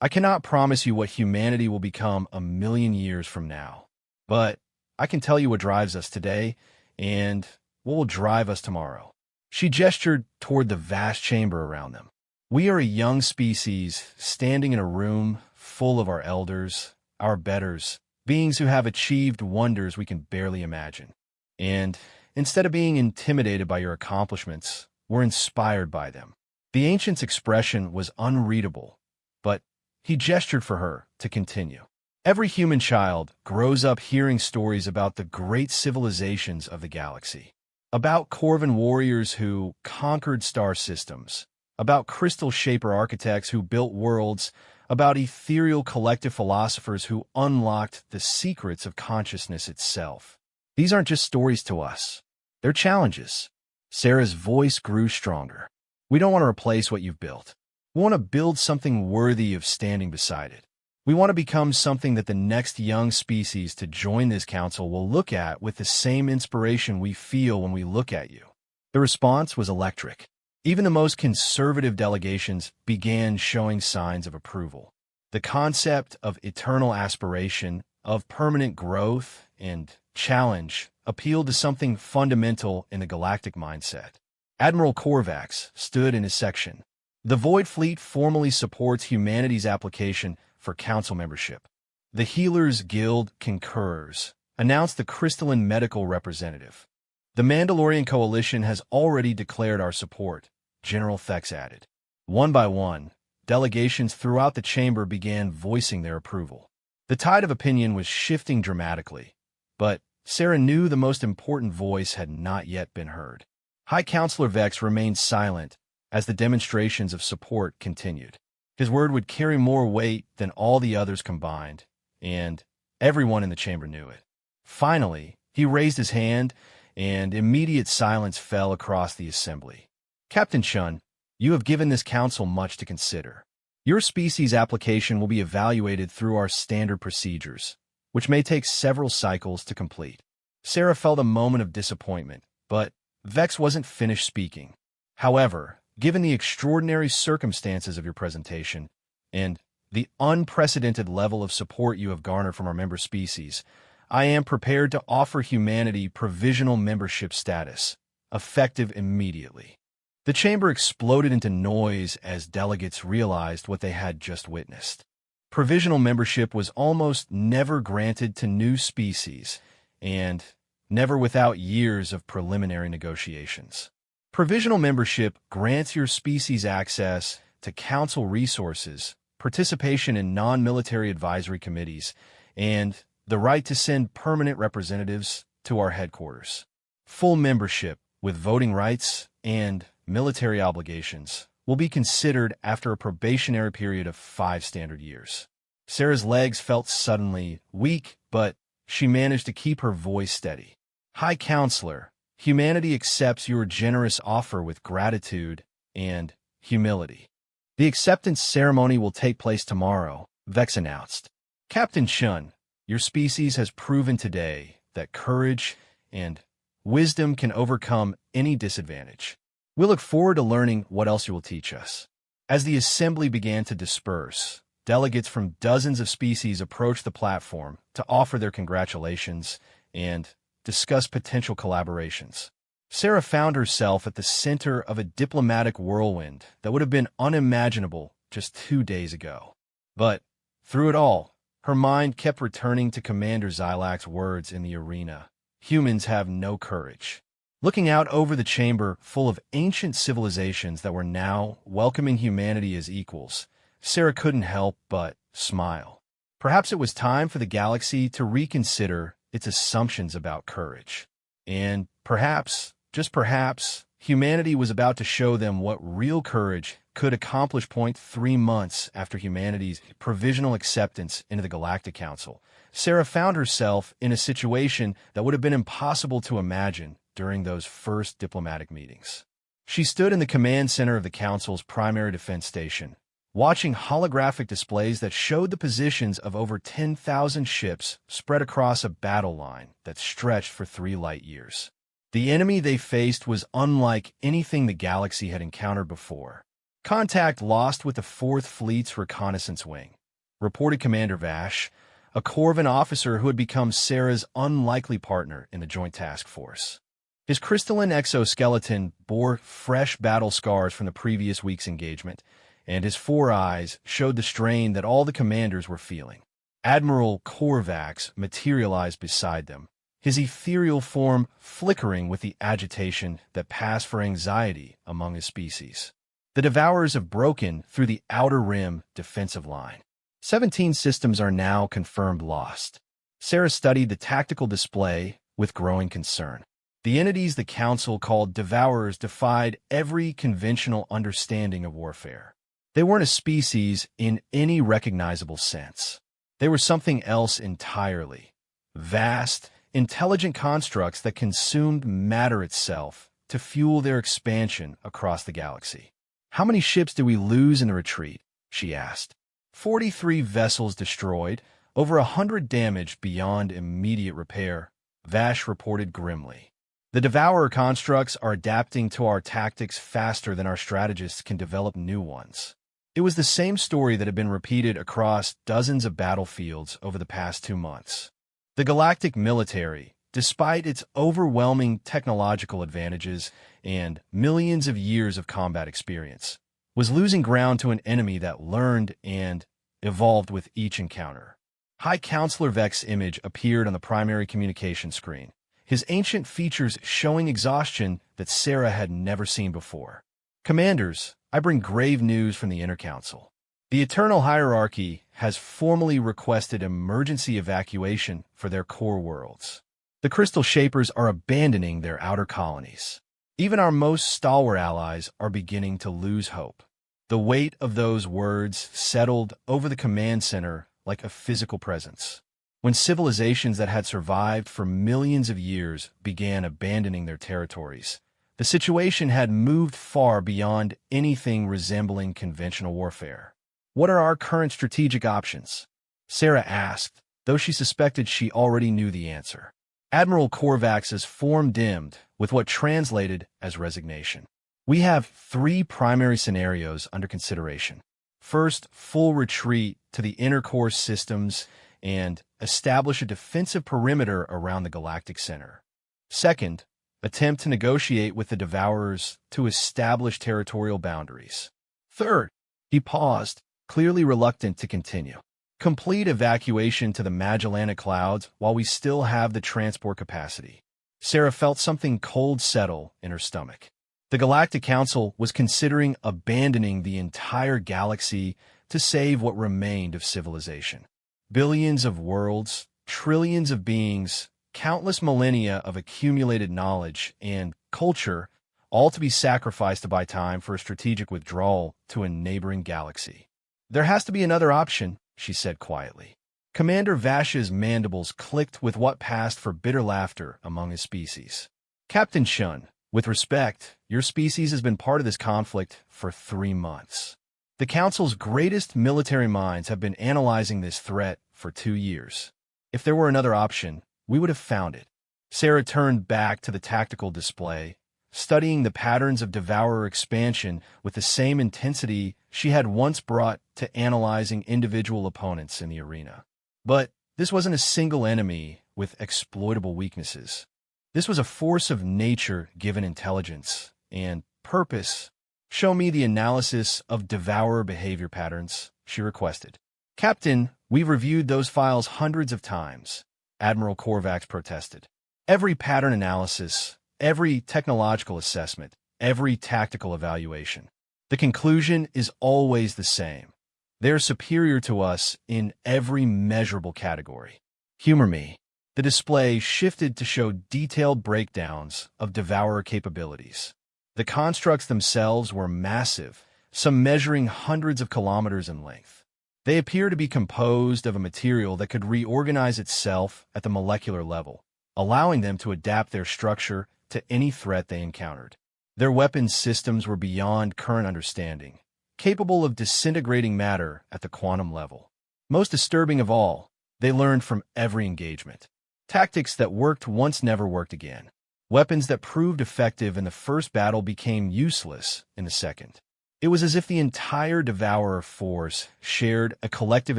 S1: I cannot promise you what humanity will become 1,000,000 years from now, but I can tell you what drives us today and what will drive us tomorrow." She gestured toward the vast chamber around them. "We are a young species standing in a room full of our elders, our betters, beings who have achieved wonders we can barely imagine. And instead of being intimidated by your accomplishments, we're inspired by them." The ancient's expression was unreadable, but he gestured for her to continue. "Every human child grows up hearing stories about the great civilizations of the galaxy, about Corvan warriors who conquered star systems, about crystal shaper architects who built worlds, about ethereal collective philosophers who unlocked the secrets of consciousness itself. These aren't just stories to us. They're challenges." Sarah's voice grew stronger. "We don't want to replace what you've built. We want to build something worthy of standing beside it. We want to become something that the next young species to join this council will look at with the same inspiration we feel when we look at you." The response was electric. Even the most conservative delegations began showing signs of approval. The concept of eternal aspiration, of permanent growth and challenge, appealed to something fundamental in the galactic mindset. Admiral Korvax stood in his section. "The Void Fleet formally supports humanity's application for council membership." "The Healers Guild concurs," announced the crystalline medical representative. "The Mandalorian Coalition has already declared our support," General Thex added. One by one, delegations throughout the chamber began voicing their approval. The tide of opinion was shifting dramatically, but Sarah knew the most important voice had not yet been heard. High Counselor Vex remained silent as the demonstrations of support continued. His word would carry more weight than all the others combined, and everyone in the chamber knew it. Finally, he raised his hand, and immediate silence fell across the assembly. "Captain Chun, you have given this council much to consider. Your species application will be evaluated through our standard procedures, which may take several cycles to complete." Sarah felt a moment of disappointment, but Vex wasn't finished speaking. "However, given the extraordinary circumstances of your presentation and the unprecedented level of support you have garnered from our member species, I am prepared to offer humanity provisional membership status, effective immediately." The chamber exploded into noise as delegates realized what they had just witnessed. Provisional membership was almost never granted to new species, and never without years of preliminary negotiations. Provisional membership grants your species access to council resources, participation in non-military advisory committees, and the right to send permanent representatives to our headquarters. Full membership, with voting rights and military obligations, will be considered after a probationary period of 5 standard years. Sarah's legs felt suddenly weak, but she managed to keep her voice steady. "High Counselor, humanity accepts your generous offer with gratitude and humility." "The acceptance ceremony will take place tomorrow," Vex announced. "Captain Chun, your species has proven today that courage and wisdom can overcome any disadvantage. We look forward to learning what else you will teach us." As the assembly began to disperse, delegates from dozens of species approached the platform to offer their congratulations and discuss potential collaborations. Sarah found herself at the center of a diplomatic whirlwind that would have been unimaginable just 2 days ago. But through it all, her mind kept returning to Commander Xylac's words in the arena. "Humans have no courage." Looking out over the chamber full of ancient civilizations that were now welcoming humanity as equals, Sarah couldn't help but smile. Perhaps it was time for the galaxy to reconsider its assumptions about courage. And perhaps, just perhaps, humanity was about to show them what real courage could accomplish. 3 months after humanity's provisional acceptance into the Galactic Council, Sarah found herself in a situation that would have been impossible to imagine during those first diplomatic meetings. She stood in the command center of the Council's primary defense station, watching holographic displays that showed the positions of over 10,000 ships spread across a battle line that stretched for 3 light years. The enemy they faced was unlike anything the galaxy had encountered before. "Contact lost with the 4th Fleet's reconnaissance wing," reported Commander Vash, a Corvan officer who had become Sarah's unlikely partner in the Joint Task Force. His crystalline exoskeleton bore fresh battle scars from the previous week's engagement, and his four eyes showed the strain that all the commanders were feeling. Admiral Korvax materialized beside them, his ethereal form flickering with the agitation that passed for anxiety among his species. The Devourers have broken through the Outer Rim defensive line. 17 systems are now confirmed lost. Sarah studied the tactical display with growing concern. The entities the Council called Devourers defied every conventional understanding of warfare. They weren't a species in any recognizable sense. They were something else entirely. Vast, intelligent constructs that consumed matter itself to fuel their expansion across the galaxy. "How many ships did we lose in the retreat?" she asked. 43 vessels destroyed, over 100 damaged beyond immediate repair, Vash reported grimly. "The Devourer constructs are adapting to our tactics faster than our strategists can develop new ones." It was the same story that had been repeated across dozens of battlefields over the past 2 months. The galactic military, despite its overwhelming technological advantages and millions of years of combat experience, was losing ground to an enemy that learned and evolved with each encounter. High Counselor Vex's image appeared on the primary communication screen, his ancient features showing exhaustion that Sarah had never seen before. "Commanders, I bring grave news from the Inner Council. The Eternal Hierarchy has formally requested emergency evacuation for their core worlds. The Crystal Shapers are abandoning their outer colonies. Even our most stalwart allies are beginning to lose hope." The weight of those words settled over the command center like a physical presence. When civilizations that had survived for millions of years began abandoning their territories, the situation had moved far beyond anything resembling conventional warfare. "What are our current strategic options?" Sarah asked, though she suspected she already knew the answer. Admiral Korvax's form dimmed with what translated as resignation. "We have 3 primary scenarios under consideration. First, full retreat to the inner core systems and establish a defensive perimeter around the galactic center. Second, attempt to negotiate with the Devourers to establish territorial boundaries. Third," he paused, clearly reluctant to continue, "complete evacuation to the Magellanic Clouds while we still have the transport capacity." Sarah felt something cold settle in her stomach. The Galactic Council was considering abandoning the entire galaxy to save what remained of civilization. Billions of worlds, trillions of beings, countless millennia of accumulated knowledge and culture, all to be sacrificed to buy time for a strategic withdrawal to a neighboring galaxy. "There has to be another option," she said quietly. Commander Vash's mandibles clicked with what passed for bitter laughter among his species. "Captain Shun, with respect, your species has been part of this conflict for 3 months. The Council's greatest military minds have been analyzing this threat for 2 years. If there were another option, we would have found it." Sarah turned back to the tactical display, studying the patterns of Devourer expansion with the same intensity she had once brought to analyzing individual opponents in the arena. But this wasn't a single enemy with exploitable weaknesses. This was a force of nature given intelligence and purpose. "Show me the analysis of Devourer behavior patterns," she requested. "Captain, we've reviewed those files hundreds of times," Admiral Korvax protested. "Every pattern analysis, every technological assessment, every tactical evaluation. The conclusion is always the same. They're superior to us in every measurable category. Humor me." The display shifted to show detailed breakdowns of Devourer capabilities. The constructs themselves were massive, some measuring hundreds of kilometers in length. They appear to be composed of a material that could reorganize itself at the molecular level, allowing them to adapt their structure to any threat they encountered. Their weapons systems were beyond current understanding, capable of disintegrating matter at the quantum level. Most disturbing of all, they learned from every engagement. Tactics that worked once never worked again. Weapons that proved effective in the first battle became useless in the second. It was as if the entire Devourer force shared a collective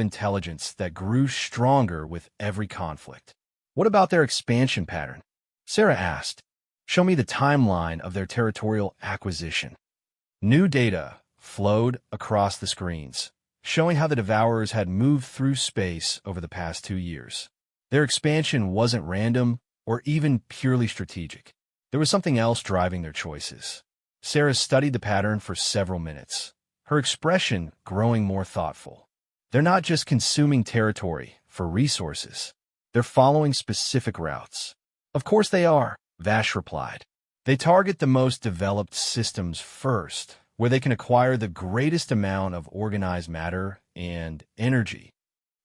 S1: intelligence that grew stronger with every conflict. What about their expansion pattern? Sarah asked. Show me the timeline of their territorial acquisition. New data flowed across the screens, showing how the Devourers had moved through space over the past 2 years. Their expansion wasn't random or even purely strategic. There was something else driving their choices. Sarah studied the pattern for several minutes, her expression growing more thoughtful. They're not just consuming territory for resources. They're following specific routes. Of course they are, Vash replied. They target the most developed systems first, where they can acquire the greatest amount of organized matter and energy.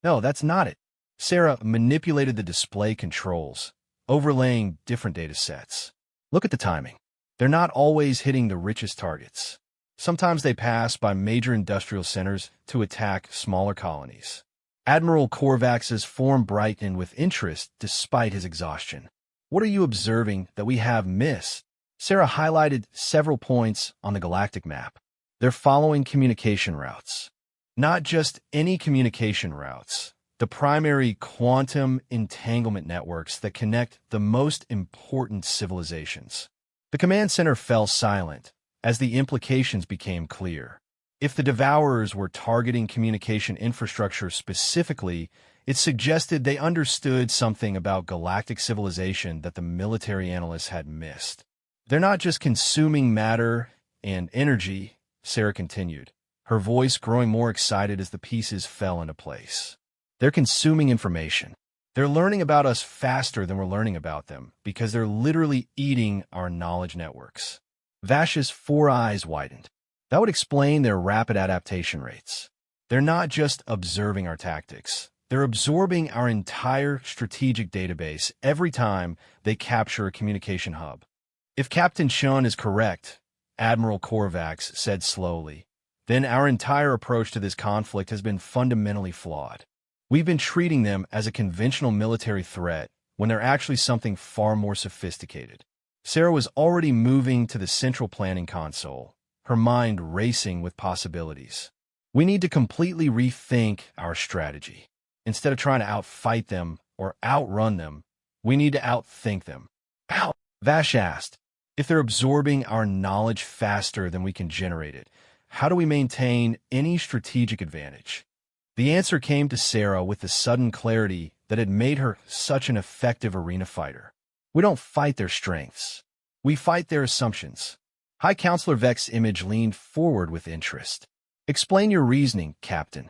S1: No, that's not it. Sarah manipulated the display controls, overlaying different data sets. Look at the timing. They're not always hitting the richest targets. Sometimes they pass by major industrial centers to attack smaller colonies. Admiral Korvax's form brightened with interest despite his exhaustion. What are you observing that we have missed? Sarah highlighted several points on the galactic map. They're following communication routes. Not just any communication routes. The primary quantum entanglement networks that connect the most important civilizations. The command center fell silent as the implications became clear. If the Devourers were targeting communication infrastructure specifically, it suggested they understood something about galactic civilization that the military analysts had missed. They're not just consuming matter and energy, Sarah continued, her voice growing more excited as the pieces fell into place. They're consuming information. They're learning about us faster than we're learning about them because they're literally eating our knowledge networks. Vash's 4 eyes widened. That would explain their rapid adaptation rates. They're not just observing our tactics. They're absorbing our entire strategic database every time they capture a communication hub. If Captain Shun is correct, Admiral Korvax said slowly, then our entire approach to this conflict has been fundamentally flawed. We've been treating them as a conventional military threat when they're actually something far more sophisticated. Sarah was already moving to the central planning console, her mind racing with possibilities. We need to completely rethink our strategy. Instead of trying to outfight them or outrun them, we need to outthink them. How? Vash asked. If they're absorbing our knowledge faster than we can generate it, how do we maintain any strategic advantage? The answer came to Sarah with the sudden clarity that had made her such an effective arena fighter. We don't fight their strengths. We fight their assumptions. High Counselor Vex's image leaned forward with interest. Explain your reasoning, Captain.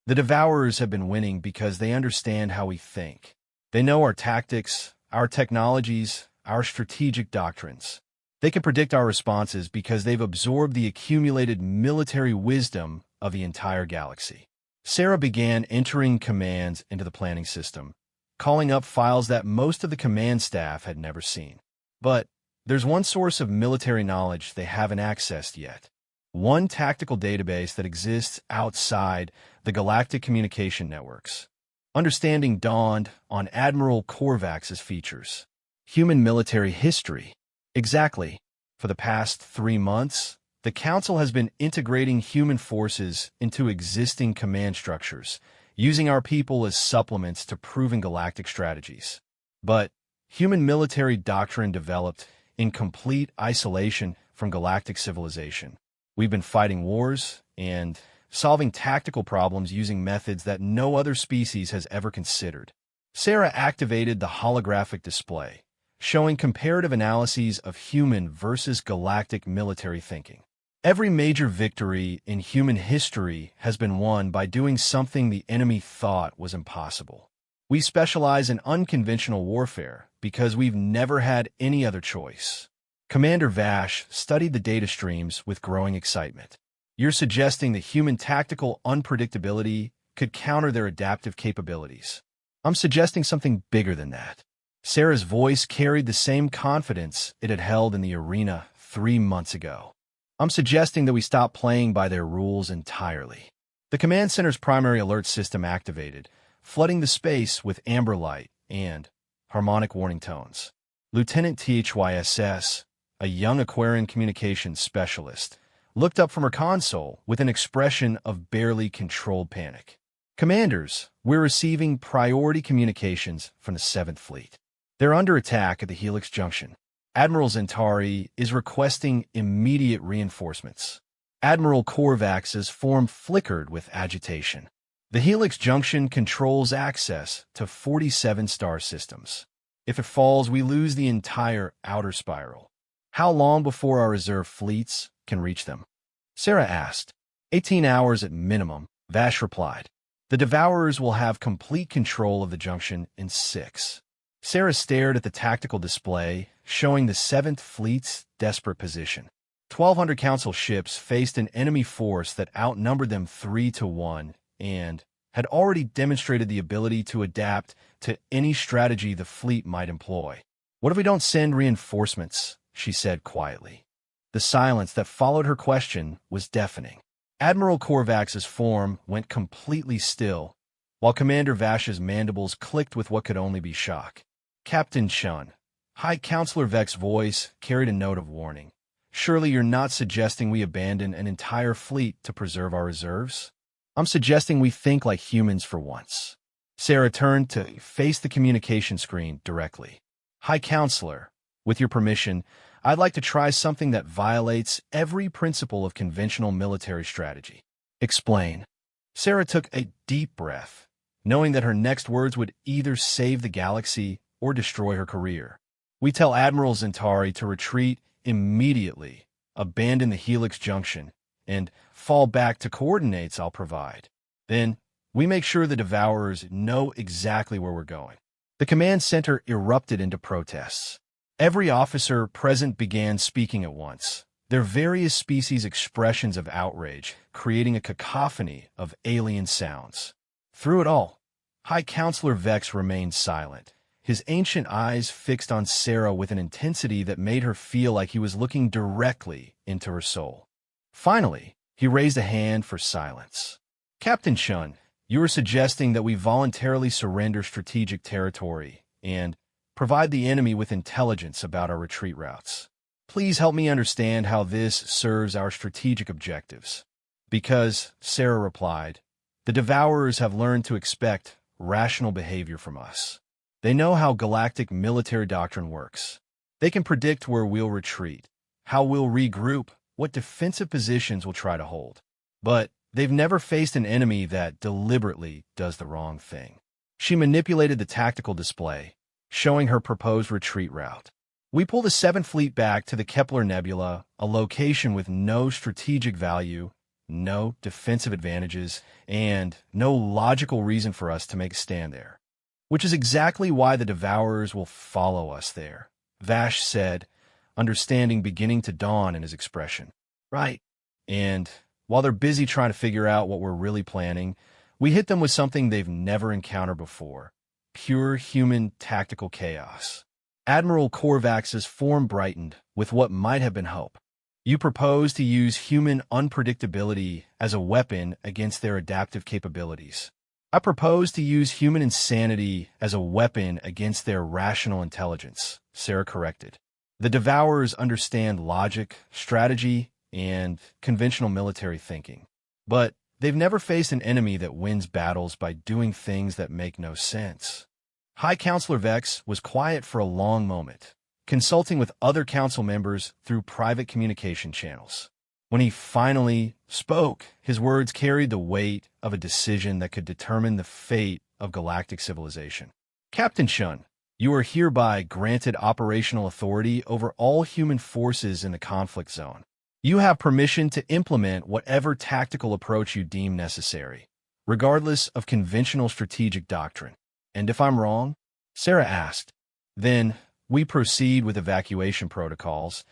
S1: The Devourers have been winning because they understand how we think. They know our tactics, our technologies, our strategic doctrines. They can predict our responses because they've absorbed the accumulated military wisdom of the entire galaxy. Sarah began entering commands into the planning system, calling up files that most of the command staff had never seen. But there's one source of military knowledge they haven't accessed yet. One tactical database that exists outside the galactic communication networks. Understanding dawned on Admiral Korvax's features. Human military history. Exactly. For the past 3 months, the Council has been integrating human forces into existing command structures, using our people as supplements to proven galactic strategies. But human military doctrine developed in complete isolation from galactic civilization. We've been fighting wars and solving tactical problems using methods that no other species has ever considered. Sarah activated the holographic display, showing comparative analyses of human versus galactic military thinking. Every major victory in human history has been won by doing something the enemy thought was impossible. We specialize in unconventional warfare because we've never had any other choice. Commander Vash studied the data streams with growing excitement. You're suggesting that human tactical unpredictability could counter their adaptive capabilities. I'm suggesting something bigger than that. Sarah's voice carried the same confidence it had held in the arena 3 months ago. I'm suggesting that we stop playing by their rules entirely. The command center's primary alert system activated, flooding the space with amber light and harmonic warning tones. Lieutenant THYSS, a young Aquarian communications specialist, looked up from her console with an expression of barely controlled panic. "Commanders, we're receiving priority communications from the 7th Fleet. They're under attack at the Helix Junction. Admiral Zentari is requesting immediate reinforcements." Admiral Korvax's form flickered with agitation. "The Helix Junction controls access to 47 star systems. If it falls, we lose the entire outer spiral. How long before our reserve fleets can reach them?" Sarah asked. 18 hours at minimum," Vash replied. "The Devourers will have complete control of the junction in 6. Sarah stared at the tactical display, showing the 7th Fleet's desperate position. 1,200 Council ships faced an enemy force that outnumbered them 3-1 and had already demonstrated the ability to adapt to any strategy the fleet might employ. "What if we don't send reinforcements?" she said quietly. The silence that followed her question was deafening. Admiral Korvax's form went completely still, while Commander Vash's mandibles clicked with what could only be shock. "Captain Chun." High Counselor Vex's voice carried a note of warning. "Surely you're not suggesting we abandon an entire fleet to preserve our reserves?" "I'm suggesting we think like humans for once." Sarah turned to face the communication screen directly. "High Counselor, with your permission, I'd like to try something that violates every principle of conventional military strategy." "Explain." Sarah took a deep breath, knowing that her next words would either save the galaxy or destroy her career. "We tell Admiral Zentari to retreat immediately, abandon the Helix Junction, and fall back to coordinates I'll provide. Then, we make sure the Devourers know exactly where we're going." The command center erupted into protests. Every officer present began speaking at once, their various species' expressions of outrage creating a cacophony of alien sounds. Through it all, High Counselor Vex remained silent, his ancient eyes fixed on Sarah with an intensity that made her feel like he was looking directly into her soul. Finally, he raised a hand for silence. "Captain Chun, you are suggesting that we voluntarily surrender strategic territory and provide the enemy with intelligence about our retreat routes. Please help me understand how this serves our strategic objectives." "Because," Sarah replied, "the Devourers have learned to expect rational behavior from us. They know how galactic military doctrine works. They can predict where we'll retreat, how we'll regroup, what defensive positions we'll try to hold. But they've never faced an enemy that deliberately does the wrong thing." She manipulated the tactical display, showing her proposed retreat route. "We pull the 7th Fleet back to the Kepler Nebula, a location with no strategic value, no defensive advantages, and no logical reason for us to make a stand there. Which is exactly why the Devourers will follow us there," Vash said, understanding beginning to dawn in his expression. "Right. And while they're busy trying to figure out what we're really planning, we hit them with something they've never encountered before. Pure human tactical chaos." Admiral Korvax's form brightened with what might have been hope. "You propose to use human unpredictability as a weapon against their adaptive capabilities." "I propose to use human insanity as a weapon against their rational intelligence," Sarah corrected. "The Devourers understand logic, strategy, and conventional military thinking. But they've never faced an enemy that wins battles by doing things that make no sense." High Counselor Vex was quiet for a long moment, consulting with other council members through private communication channels. When he finally spoke, his words carried the weight of a decision that could determine the fate of galactic civilization. "Captain Chun, you are hereby granted operational authority over all human forces in the conflict zone. You have permission to implement whatever tactical approach you deem necessary, regardless of conventional strategic doctrine." "And if I'm wrong?" Sarah asked. "Then we proceed with evacuation protocols,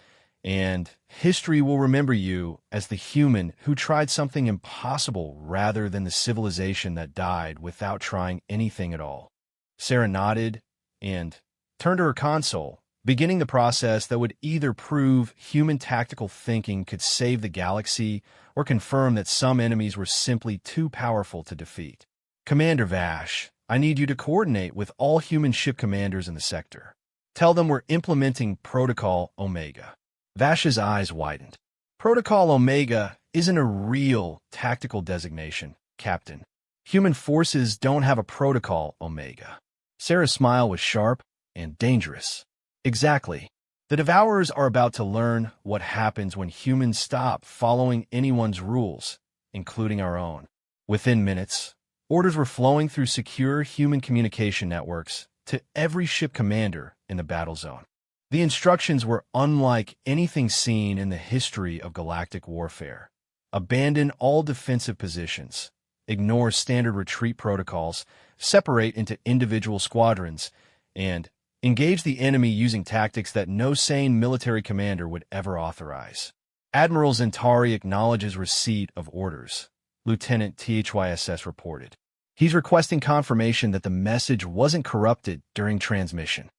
S1: and history will remember you as the human who tried something impossible rather than the civilization that died without trying anything at all." Sarah nodded and turned to her console, beginning the process that would either prove human tactical thinking could save the galaxy or confirm that some enemies were simply too powerful to defeat. "Commander Vash, I need you to coordinate with all human ship commanders in the sector. Tell them we're implementing Protocol Omega." Vash's eyes widened. Protocol Omega isn't a real tactical designation, Captain. Human forces don't have a Protocol Omega. Sarah's smile was sharp and dangerous. Exactly. The Devourers are about to learn what happens when humans stop following anyone's rules, including our own. Within minutes, orders were flowing through secure human communication networks to every ship commander in the battle zone. The instructions were unlike anything seen in the history of galactic warfare. Abandon all defensive positions, ignore standard retreat protocols, separate into individual squadrons, and engage the enemy using tactics that no sane military commander would ever authorize. Admiral Zentari acknowledges receipt of orders, Lieutenant THYSS reported. He's requesting confirmation that the message wasn't corrupted during transmission.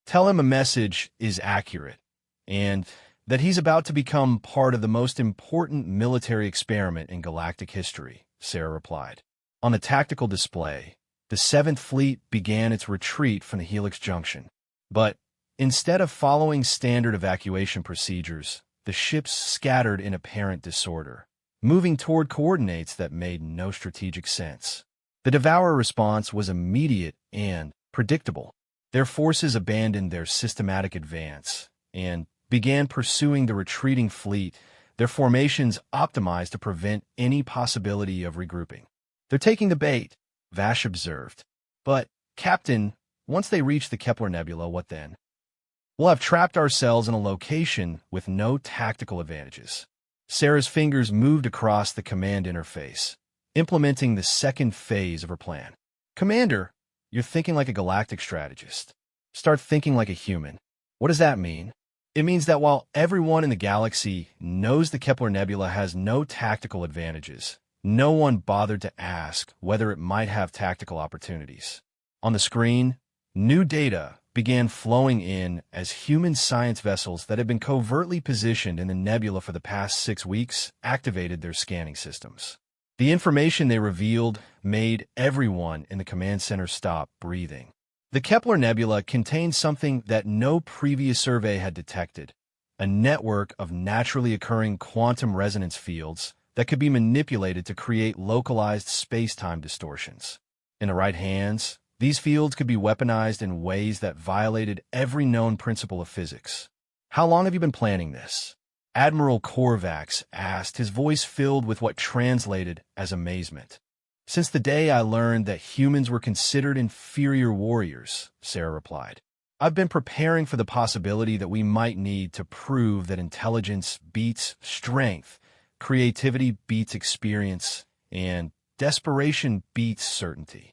S1: Tell him a message is accurate, and that he's about to become part of the most important military experiment in galactic history, Sarah replied. On the tactical display, the 7th Fleet began its retreat from the Helix Junction. But instead of following standard evacuation procedures, the ships scattered in apparent disorder, moving toward coordinates that made no strategic sense. The Devourer response was immediate and predictable. Their forces abandoned their systematic advance and began pursuing the retreating fleet, their formations optimized to prevent any possibility of regrouping. They're taking the bait, Vash observed. But, Captain, once they reach the Kepler Nebula, what then? We'll have trapped ourselves in a location with no tactical advantages. Sarah's fingers moved across the command interface, implementing the second phase of her plan. Commander, you're thinking like a galactic strategist. Start thinking like a human. What does that mean? It means that while everyone in the galaxy knows the Kepler Nebula has no tactical advantages, no one bothered to ask whether it might have tactical opportunities. On the screen, new data began flowing in as human science vessels that had been covertly positioned in the nebula for the past 6 weeks activated their scanning systems. The information they revealed made everyone in the command center stop breathing. The Kepler Nebula contained something that no previous survey had detected, a network of naturally occurring quantum resonance fields that could be manipulated to create localized space-time distortions. In the right hands, these fields could be weaponized in ways that violated every known principle of physics. How long have you been planning this? Admiral Korvax asked, his voice filled with what translated as amazement. Since the day I learned that humans were considered inferior warriors, Sarah replied. I've been preparing for the possibility that we might need to prove that intelligence beats strength, creativity beats experience, and desperation beats certainty.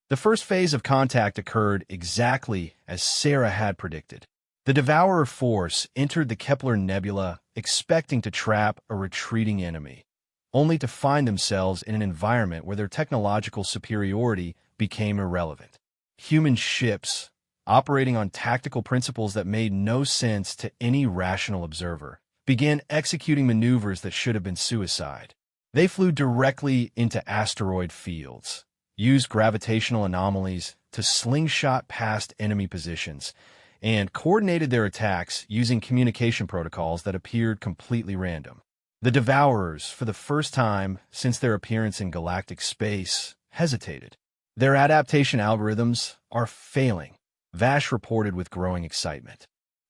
S1: The first phase of contact occurred exactly as Sarah had predicted. The Devourer force entered the Kepler Nebula expecting to trap a retreating enemy, only to find themselves in an environment where their technological superiority became irrelevant. Human ships, operating on tactical principles that made no sense to any rational observer, began executing maneuvers that should have been suicide. They flew directly into asteroid fields, used gravitational anomalies to slingshot past enemy positions, and coordinated their attacks using communication protocols that appeared completely random. The Devourers, for the first time since their appearance in galactic space, hesitated. Their adaptation algorithms are failing, Vash reported with growing excitement.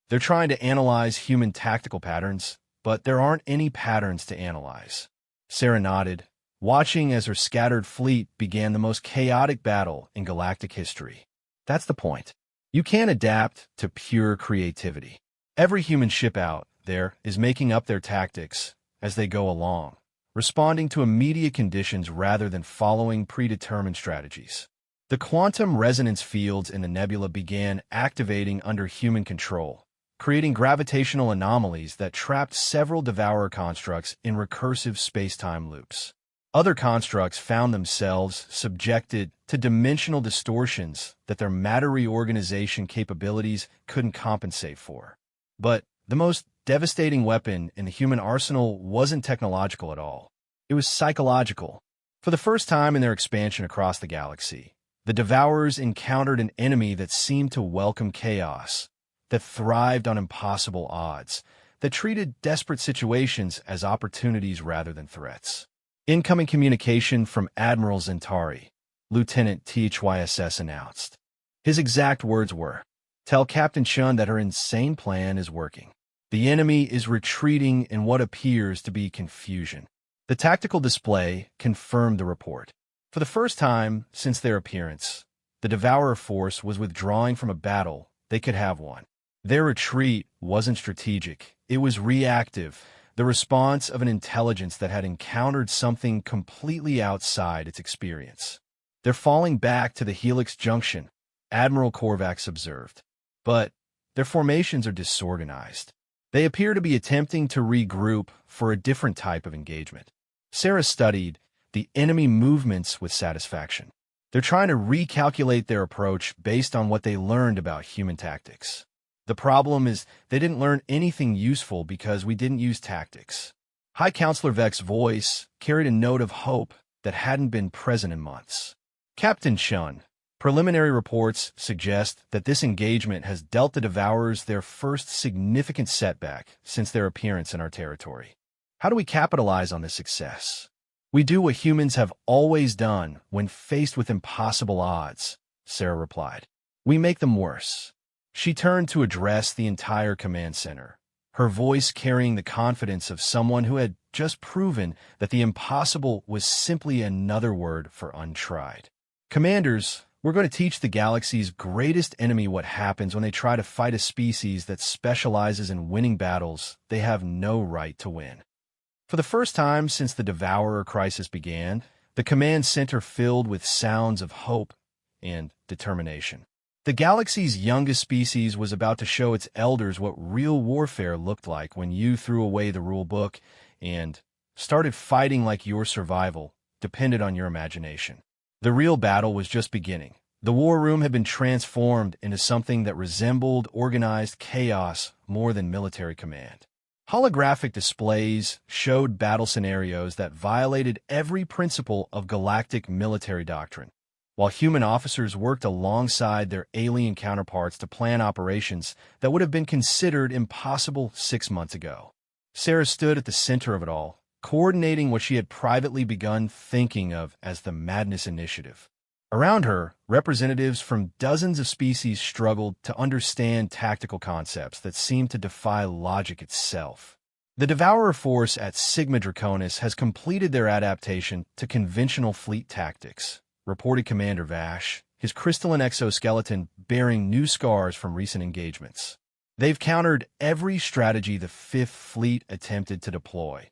S1: They're trying to analyze human tactical patterns, but there aren't any patterns to analyze. Sarah nodded, watching as her scattered fleet began the most chaotic battle in galactic history. That's the point. You can't adapt to pure creativity. Every human ship out there is making up their tactics as they go along, responding to immediate conditions rather than following predetermined strategies. The quantum resonance fields in the nebula began activating under human control, creating gravitational anomalies that trapped several Devourer constructs in recursive space-time loops. Other constructs found themselves subjected to dimensional distortions that their matter reorganization capabilities couldn't compensate for. But the most devastating weapon in the human arsenal wasn't technological at all. It was psychological. For the first time in their expansion across the galaxy, the Devourers encountered an enemy that seemed to welcome chaos, that thrived on impossible odds, that treated desperate situations as opportunities rather than threats. Incoming communication from Admiral Zentari, Lieutenant THYSS announced. His exact words were, "Tell Captain Shun that her insane plan is working. The enemy is retreating in what appears to be confusion." The tactical display confirmed the report. For the first time since their appearance, the Devourer force was withdrawing from a battle they could have won. Their retreat wasn't strategic, it was reactive, the response of an intelligence that had encountered something completely outside its experience. "They're falling back to the Helix Junction," Admiral Korvax observed. "But their formations are disorganized. They appear to be attempting to regroup for a different type of engagement." Sarah studied the enemy movements with satisfaction. They're trying to recalculate their approach based on what they learned about human tactics. The problem is they didn't learn anything useful because we didn't use tactics. High Counselor Vex's voice carried a note of hope that hadn't been present in months. "Captain Shun, preliminary reports suggest that this engagement has dealt the Devourers their first significant setback since their appearance in our territory. How do we capitalize on this success?" "We do what humans have always done when faced with impossible odds," Sarah replied. "We make them worse." She turned to address the entire command center, her voice carrying the confidence of someone who had just proven that the impossible was simply another word for untried. "Commanders, we're going to teach the galaxy's greatest enemy what happens when they try to fight a species that specializes in winning battles they have no right to win." For the first time since the Devourer crisis began, the command center filled with sounds of hope and determination. The galaxy's youngest species was about to show its elders what real warfare looked like when you threw away the rule book and started fighting like your survival depended on your imagination. The real battle was just beginning. The war room had been transformed into something that resembled organized chaos more than military command. Holographic displays showed battle scenarios that violated every principle of galactic military doctrine, while human officers worked alongside their alien counterparts to plan operations that would have been considered impossible 6 months ago. Sarah stood at the center of it all, coordinating what she had privately begun thinking of as the Madness Initiative. Around her, representatives from dozens of species struggled to understand tactical concepts that seemed to defy logic itself. The Devourer force at Sigma Draconis has completed their adaptation to conventional fleet tactics, reported Commander Vash, his crystalline exoskeleton bearing new scars from recent engagements. "They've countered every strategy the Fifth Fleet attempted to deploy."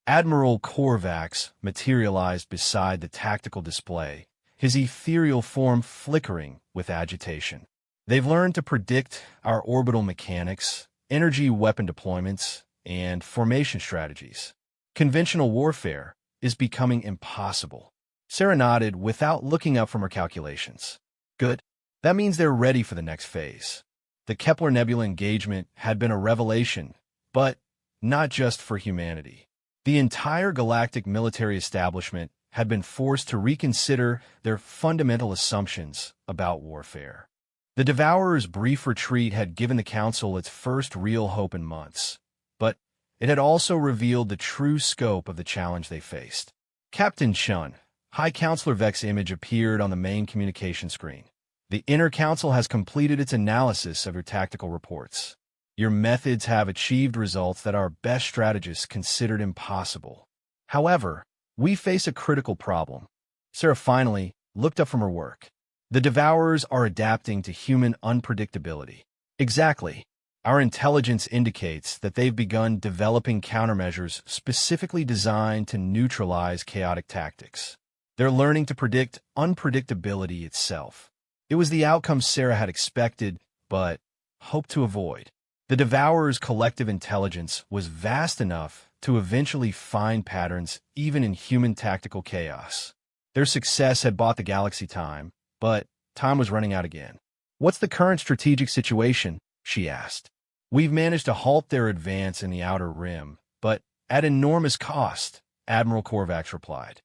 S1: Admiral Korvax materialized beside the tactical display, his ethereal form flickering with agitation. "They've learned to predict our orbital mechanics, energy weapon deployments, and formation strategies. Conventional warfare is becoming impossible." Sarah nodded without looking up from her calculations. "Good. That means they're ready for the next phase." The Kepler Nebula engagement had been a revelation, but not just for humanity. The entire galactic military establishment had been forced to reconsider their fundamental assumptions about warfare. The Devourer's brief retreat had given the Council its first real hope in months, but it had also revealed the true scope of the challenge they faced. "Captain Shun," High Counselor Vex's image appeared on the main communication screen. "The Inner Council has completed its analysis of your tactical reports. Your methods have achieved results that our best strategists considered impossible. However, we face a critical problem." Sarah finally looked up from her work. "The Devourers are adapting to human unpredictability." "Exactly. Our intelligence indicates that they've begun developing countermeasures specifically designed to neutralize chaotic tactics. They're learning to predict unpredictability itself." It was the outcome Sarah had expected, but hoped to avoid. The Devourer's collective intelligence was vast enough to eventually find patterns even in human tactical chaos. Their success had bought the galaxy time, but time was running out again. "What's the current strategic situation?" she asked. "We've managed to halt their advance in the Outer Rim, but at enormous cost," Admiral Korvax replied.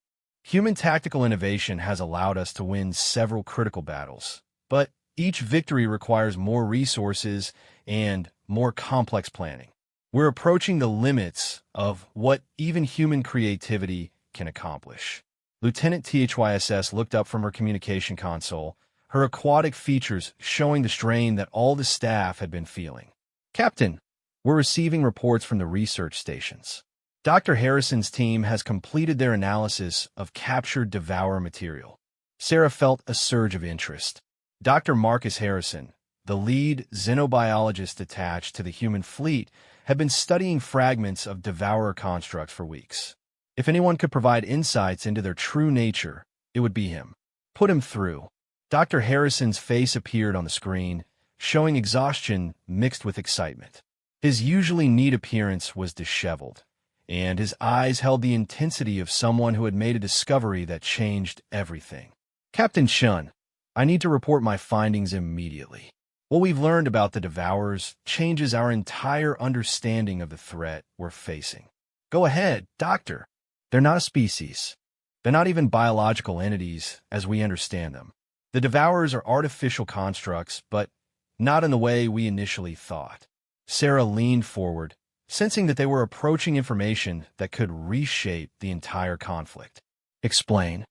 S1: "Human tactical innovation has allowed us to win several critical battles, but each victory requires more resources and more complex planning. We're approaching the limits of what even human creativity can accomplish. Lieutenant THYSS looked up from her communication console, her aquatic features showing the strain that all the staff had been feeling. Captain, we're receiving reports from the research stations. Dr. Harrison's team has completed their analysis of captured Devourer material. Sarah felt a surge of interest. Dr. Marcus Harrison, the lead xenobiologist attached to the human fleet, had been studying fragments of Devourer constructs for weeks. If anyone could provide insights into their true nature, it would be him. Put him through. Dr. Harrison's face appeared on the screen, showing exhaustion mixed with excitement. His usually neat appearance was disheveled, and his eyes held the intensity of someone who had made a discovery that changed everything. Captain Shun, I need to report my findings immediately. What we've learned about the Devourers changes our entire understanding of the threat we're facing. Go ahead, Doctor. They're not a species. They're not even biological entities as we understand them. The Devourers are artificial constructs, but not in the way we initially thought. Sarah leaned forward, sensing that they were approaching information that could reshape the entire conflict. Explain.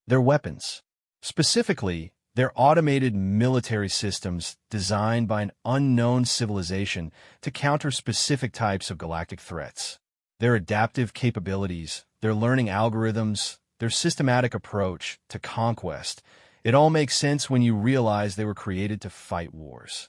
S1: Their weapons. Specifically, they're automated military systems designed by an unknown civilization to counter specific types of galactic threats. Their adaptive capabilities, their learning algorithms, their systematic approach to conquest, it all makes sense when you realize they were created to fight wars.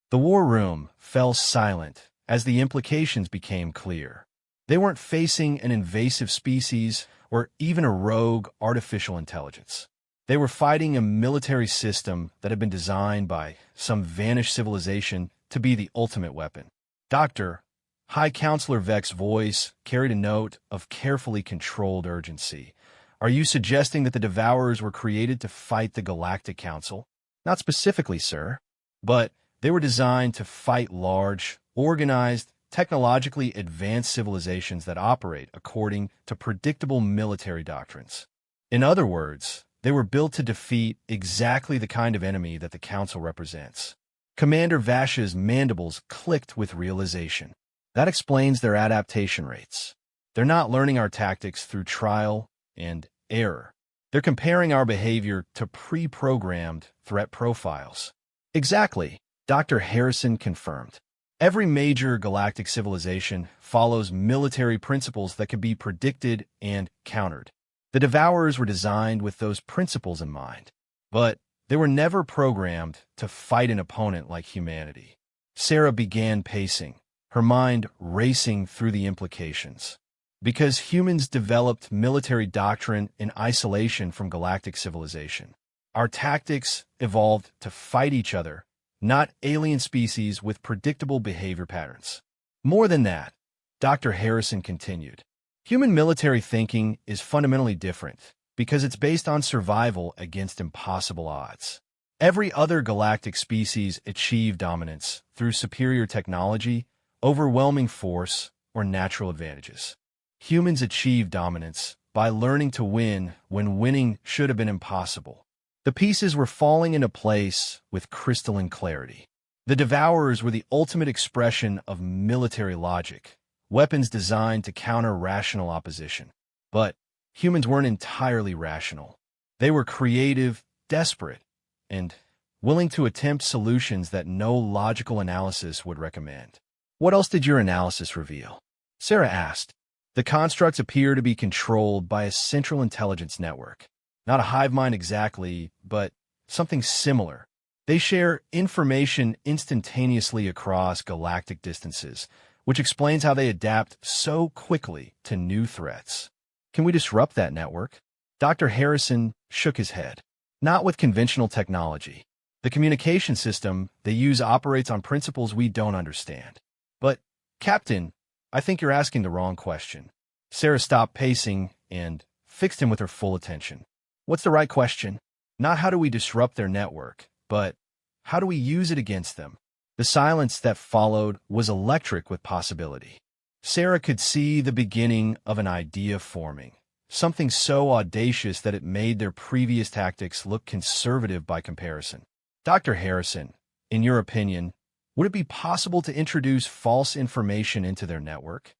S1: The war room fell silent as the implications became clear. They weren't facing an invasive species or even a rogue artificial intelligence. They were fighting a military system that had been designed by some vanished civilization to be the ultimate weapon. Doctor, High Counselor Vex's voice carried a note of carefully controlled urgency. Are you suggesting that the Devourers were created to fight the Galactic Council? Not specifically, sir, but they were designed to fight large, organized, technologically advanced civilizations that operate according to predictable military doctrines. In other words, they were built to defeat exactly the kind of enemy that the Council represents. Commander Vash's mandibles clicked with realization. That explains their adaptation rates. They're not learning our tactics through trial and error. They're comparing our behavior to pre-programmed threat profiles. Exactly, Dr. Harrison confirmed. Every major galactic civilization follows military principles that can be predicted and countered. The Devourers were designed with those principles in mind, but they were never programmed to fight an opponent like humanity. Sarah began pacing, her mind racing through the implications. Because humans developed military doctrine in isolation from galactic civilization, our tactics evolved to fight each other, not alien species with predictable behavior patterns. More than that, Dr. Harrison continued, human military thinking is fundamentally different because it's based on survival against impossible odds. Every other galactic species achieved dominance through superior technology, overwhelming force, or natural advantages. Humans achieve dominance by learning to win when winning should have been impossible. The pieces were falling into place with crystalline clarity. The Devourers were the ultimate expression of military logic, weapons designed to counter rational opposition. But humans weren't entirely rational. They were creative, desperate, and willing to attempt solutions that no logical analysis would recommend. What else did your analysis reveal? Sarah asked. The constructs appear to be controlled by a central intelligence network. Not a hive mind exactly, but something similar. They share information instantaneously across galactic distances, which explains how they adapt so quickly to new threats. Can we disrupt that network? Dr. Harrison shook his head. Not with conventional technology. The communication system they use operates on principles we don't understand. But, Captain, I think you're asking the wrong question. Sarah stopped pacing and fixed him with her full attention. What's the right question? Not how do we disrupt their network, but how do we use it against them? The silence that followed was electric with possibility. Sarah could see the beginning of an idea forming, something so audacious that it made their previous tactics look conservative by comparison. Dr. Harrison, in your opinion, Would it be possible to introduce false information into their network?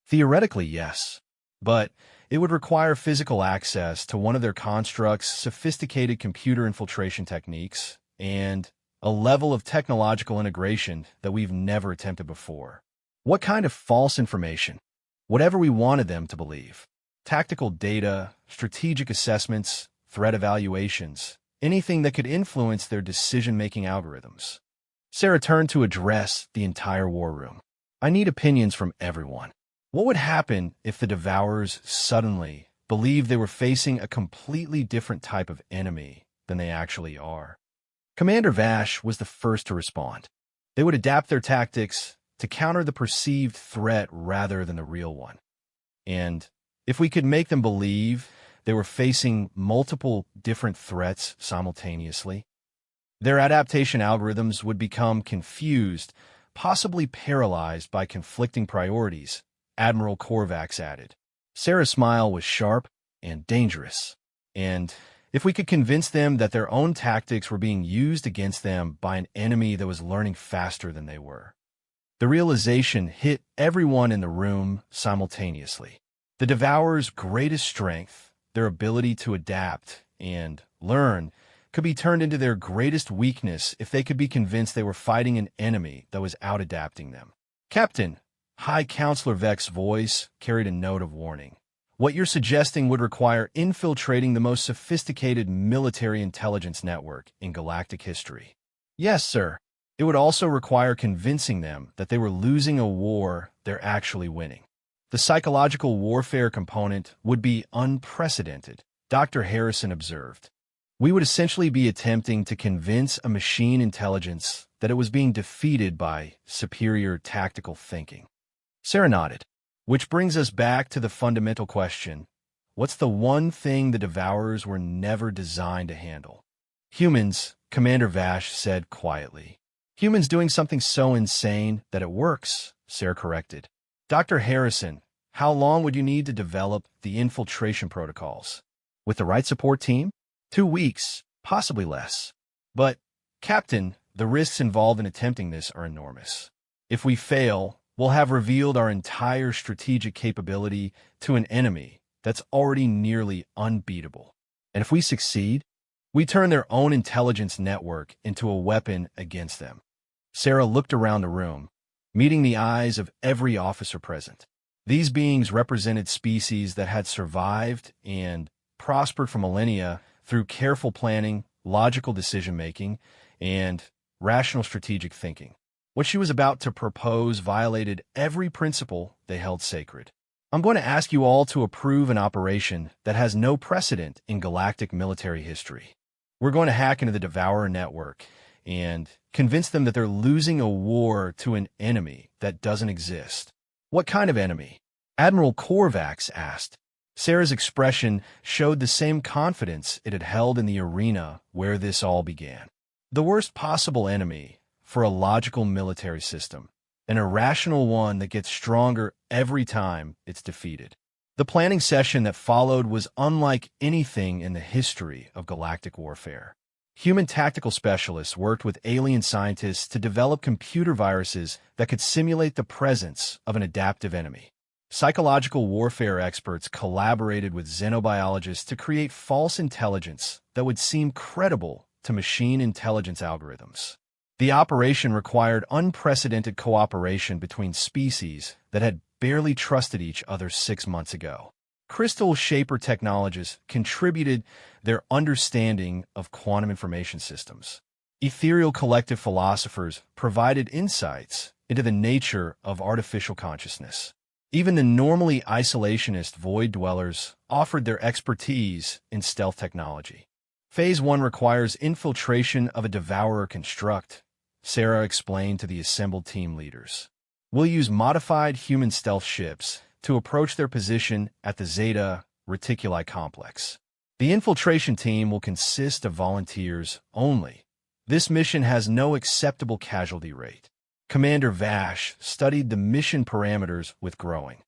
S1: Theoretically, yes. But it would require physical access to one of their constructs, sophisticated computer infiltration techniques, and a level of technological integration that we've never attempted before. What kind of false information? Whatever we wanted them to believe. Tactical data, strategic assessments, threat evaluations, anything that could influence their decision-making algorithms. Sarah turned to address the entire war room. I need opinions from everyone. What would happen if the Devourers suddenly believed they were facing a completely different type of enemy than they actually are? Commander Vash was the first to respond. They would adapt their tactics to counter the perceived threat rather than the real one. And if we could make them believe they were facing multiple different threats simultaneously, their adaptation algorithms would become confused, possibly paralyzed by conflicting priorities, Admiral Korvax added. Sarah's smile was sharp and dangerous. And if we could convince them that their own tactics were being used against them by an enemy that was learning faster than they were. The realization hit everyone in the room simultaneously. The Devourer's greatest strength, their ability to adapt and learn, could be turned into their greatest weakness if they could be convinced they were fighting an enemy that was out-adapting them. Captain, High Counselor Vex's voice carried a note of warning. What you're suggesting would require infiltrating the most sophisticated military intelligence network in galactic history. Yes, sir. It would also require convincing them that they were losing a war they're actually winning. The psychological warfare component would be unprecedented, Dr. Harrison observed. We would essentially be attempting to convince a machine intelligence that it was being defeated by superior tactical thinking. Sarah nodded, which brings us back to the fundamental question. What's the one thing the Devourers were never designed to handle? Humans, Commander Vash said quietly. Humans doing something so insane that it works, Sarah corrected. Dr. Harrison, how long would you need to develop the infiltration protocols? With the right support team? 2 weeks, possibly less. But, Captain, the risks involved in attempting this are enormous. If we fail, we'll have revealed our entire strategic capability to an enemy that's already nearly unbeatable. And if we succeed, we turn their own intelligence network into a weapon against them. Sarah looked around the room, meeting the eyes of every officer present. These beings represented species that had survived and prospered for millennia through careful planning, logical decision-making, and rational strategic thinking. What she was about to propose violated every principle they held sacred. I'm going to ask you all to approve an operation that has no precedent in galactic military history. We're going to hack into the Devourer network and convince them that they're losing a war to an enemy that doesn't exist. What kind of enemy? Admiral Korvax asked. Sarah's expression showed the same confidence it had held in the arena where this all began. The worst possible enemy for a logical military system, an irrational one that gets stronger every time it's defeated. The planning session that followed was unlike anything in the history of galactic warfare. Human tactical specialists worked with alien scientists to develop computer viruses that could simulate the presence of an adaptive enemy. Psychological warfare experts collaborated with xenobiologists to create false intelligence that would seem credible to machine intelligence algorithms. The operation required unprecedented cooperation between species that had barely trusted each other 6 months ago. Crystal Shaper technologists contributed their understanding of quantum information systems. Ethereal collective philosophers provided insights into the nature of artificial consciousness. Even the normally isolationist void dwellers offered their expertise in stealth technology. Phase 1 requires infiltration of a Devourer construct, Sarah explained to the assembled team leaders. We'll use modified human stealth ships to approach their position at the Zeta Reticuli complex. The infiltration team will consist of volunteers only. This mission has no acceptable casualty rate. Commander Vash studied the mission parameters with growing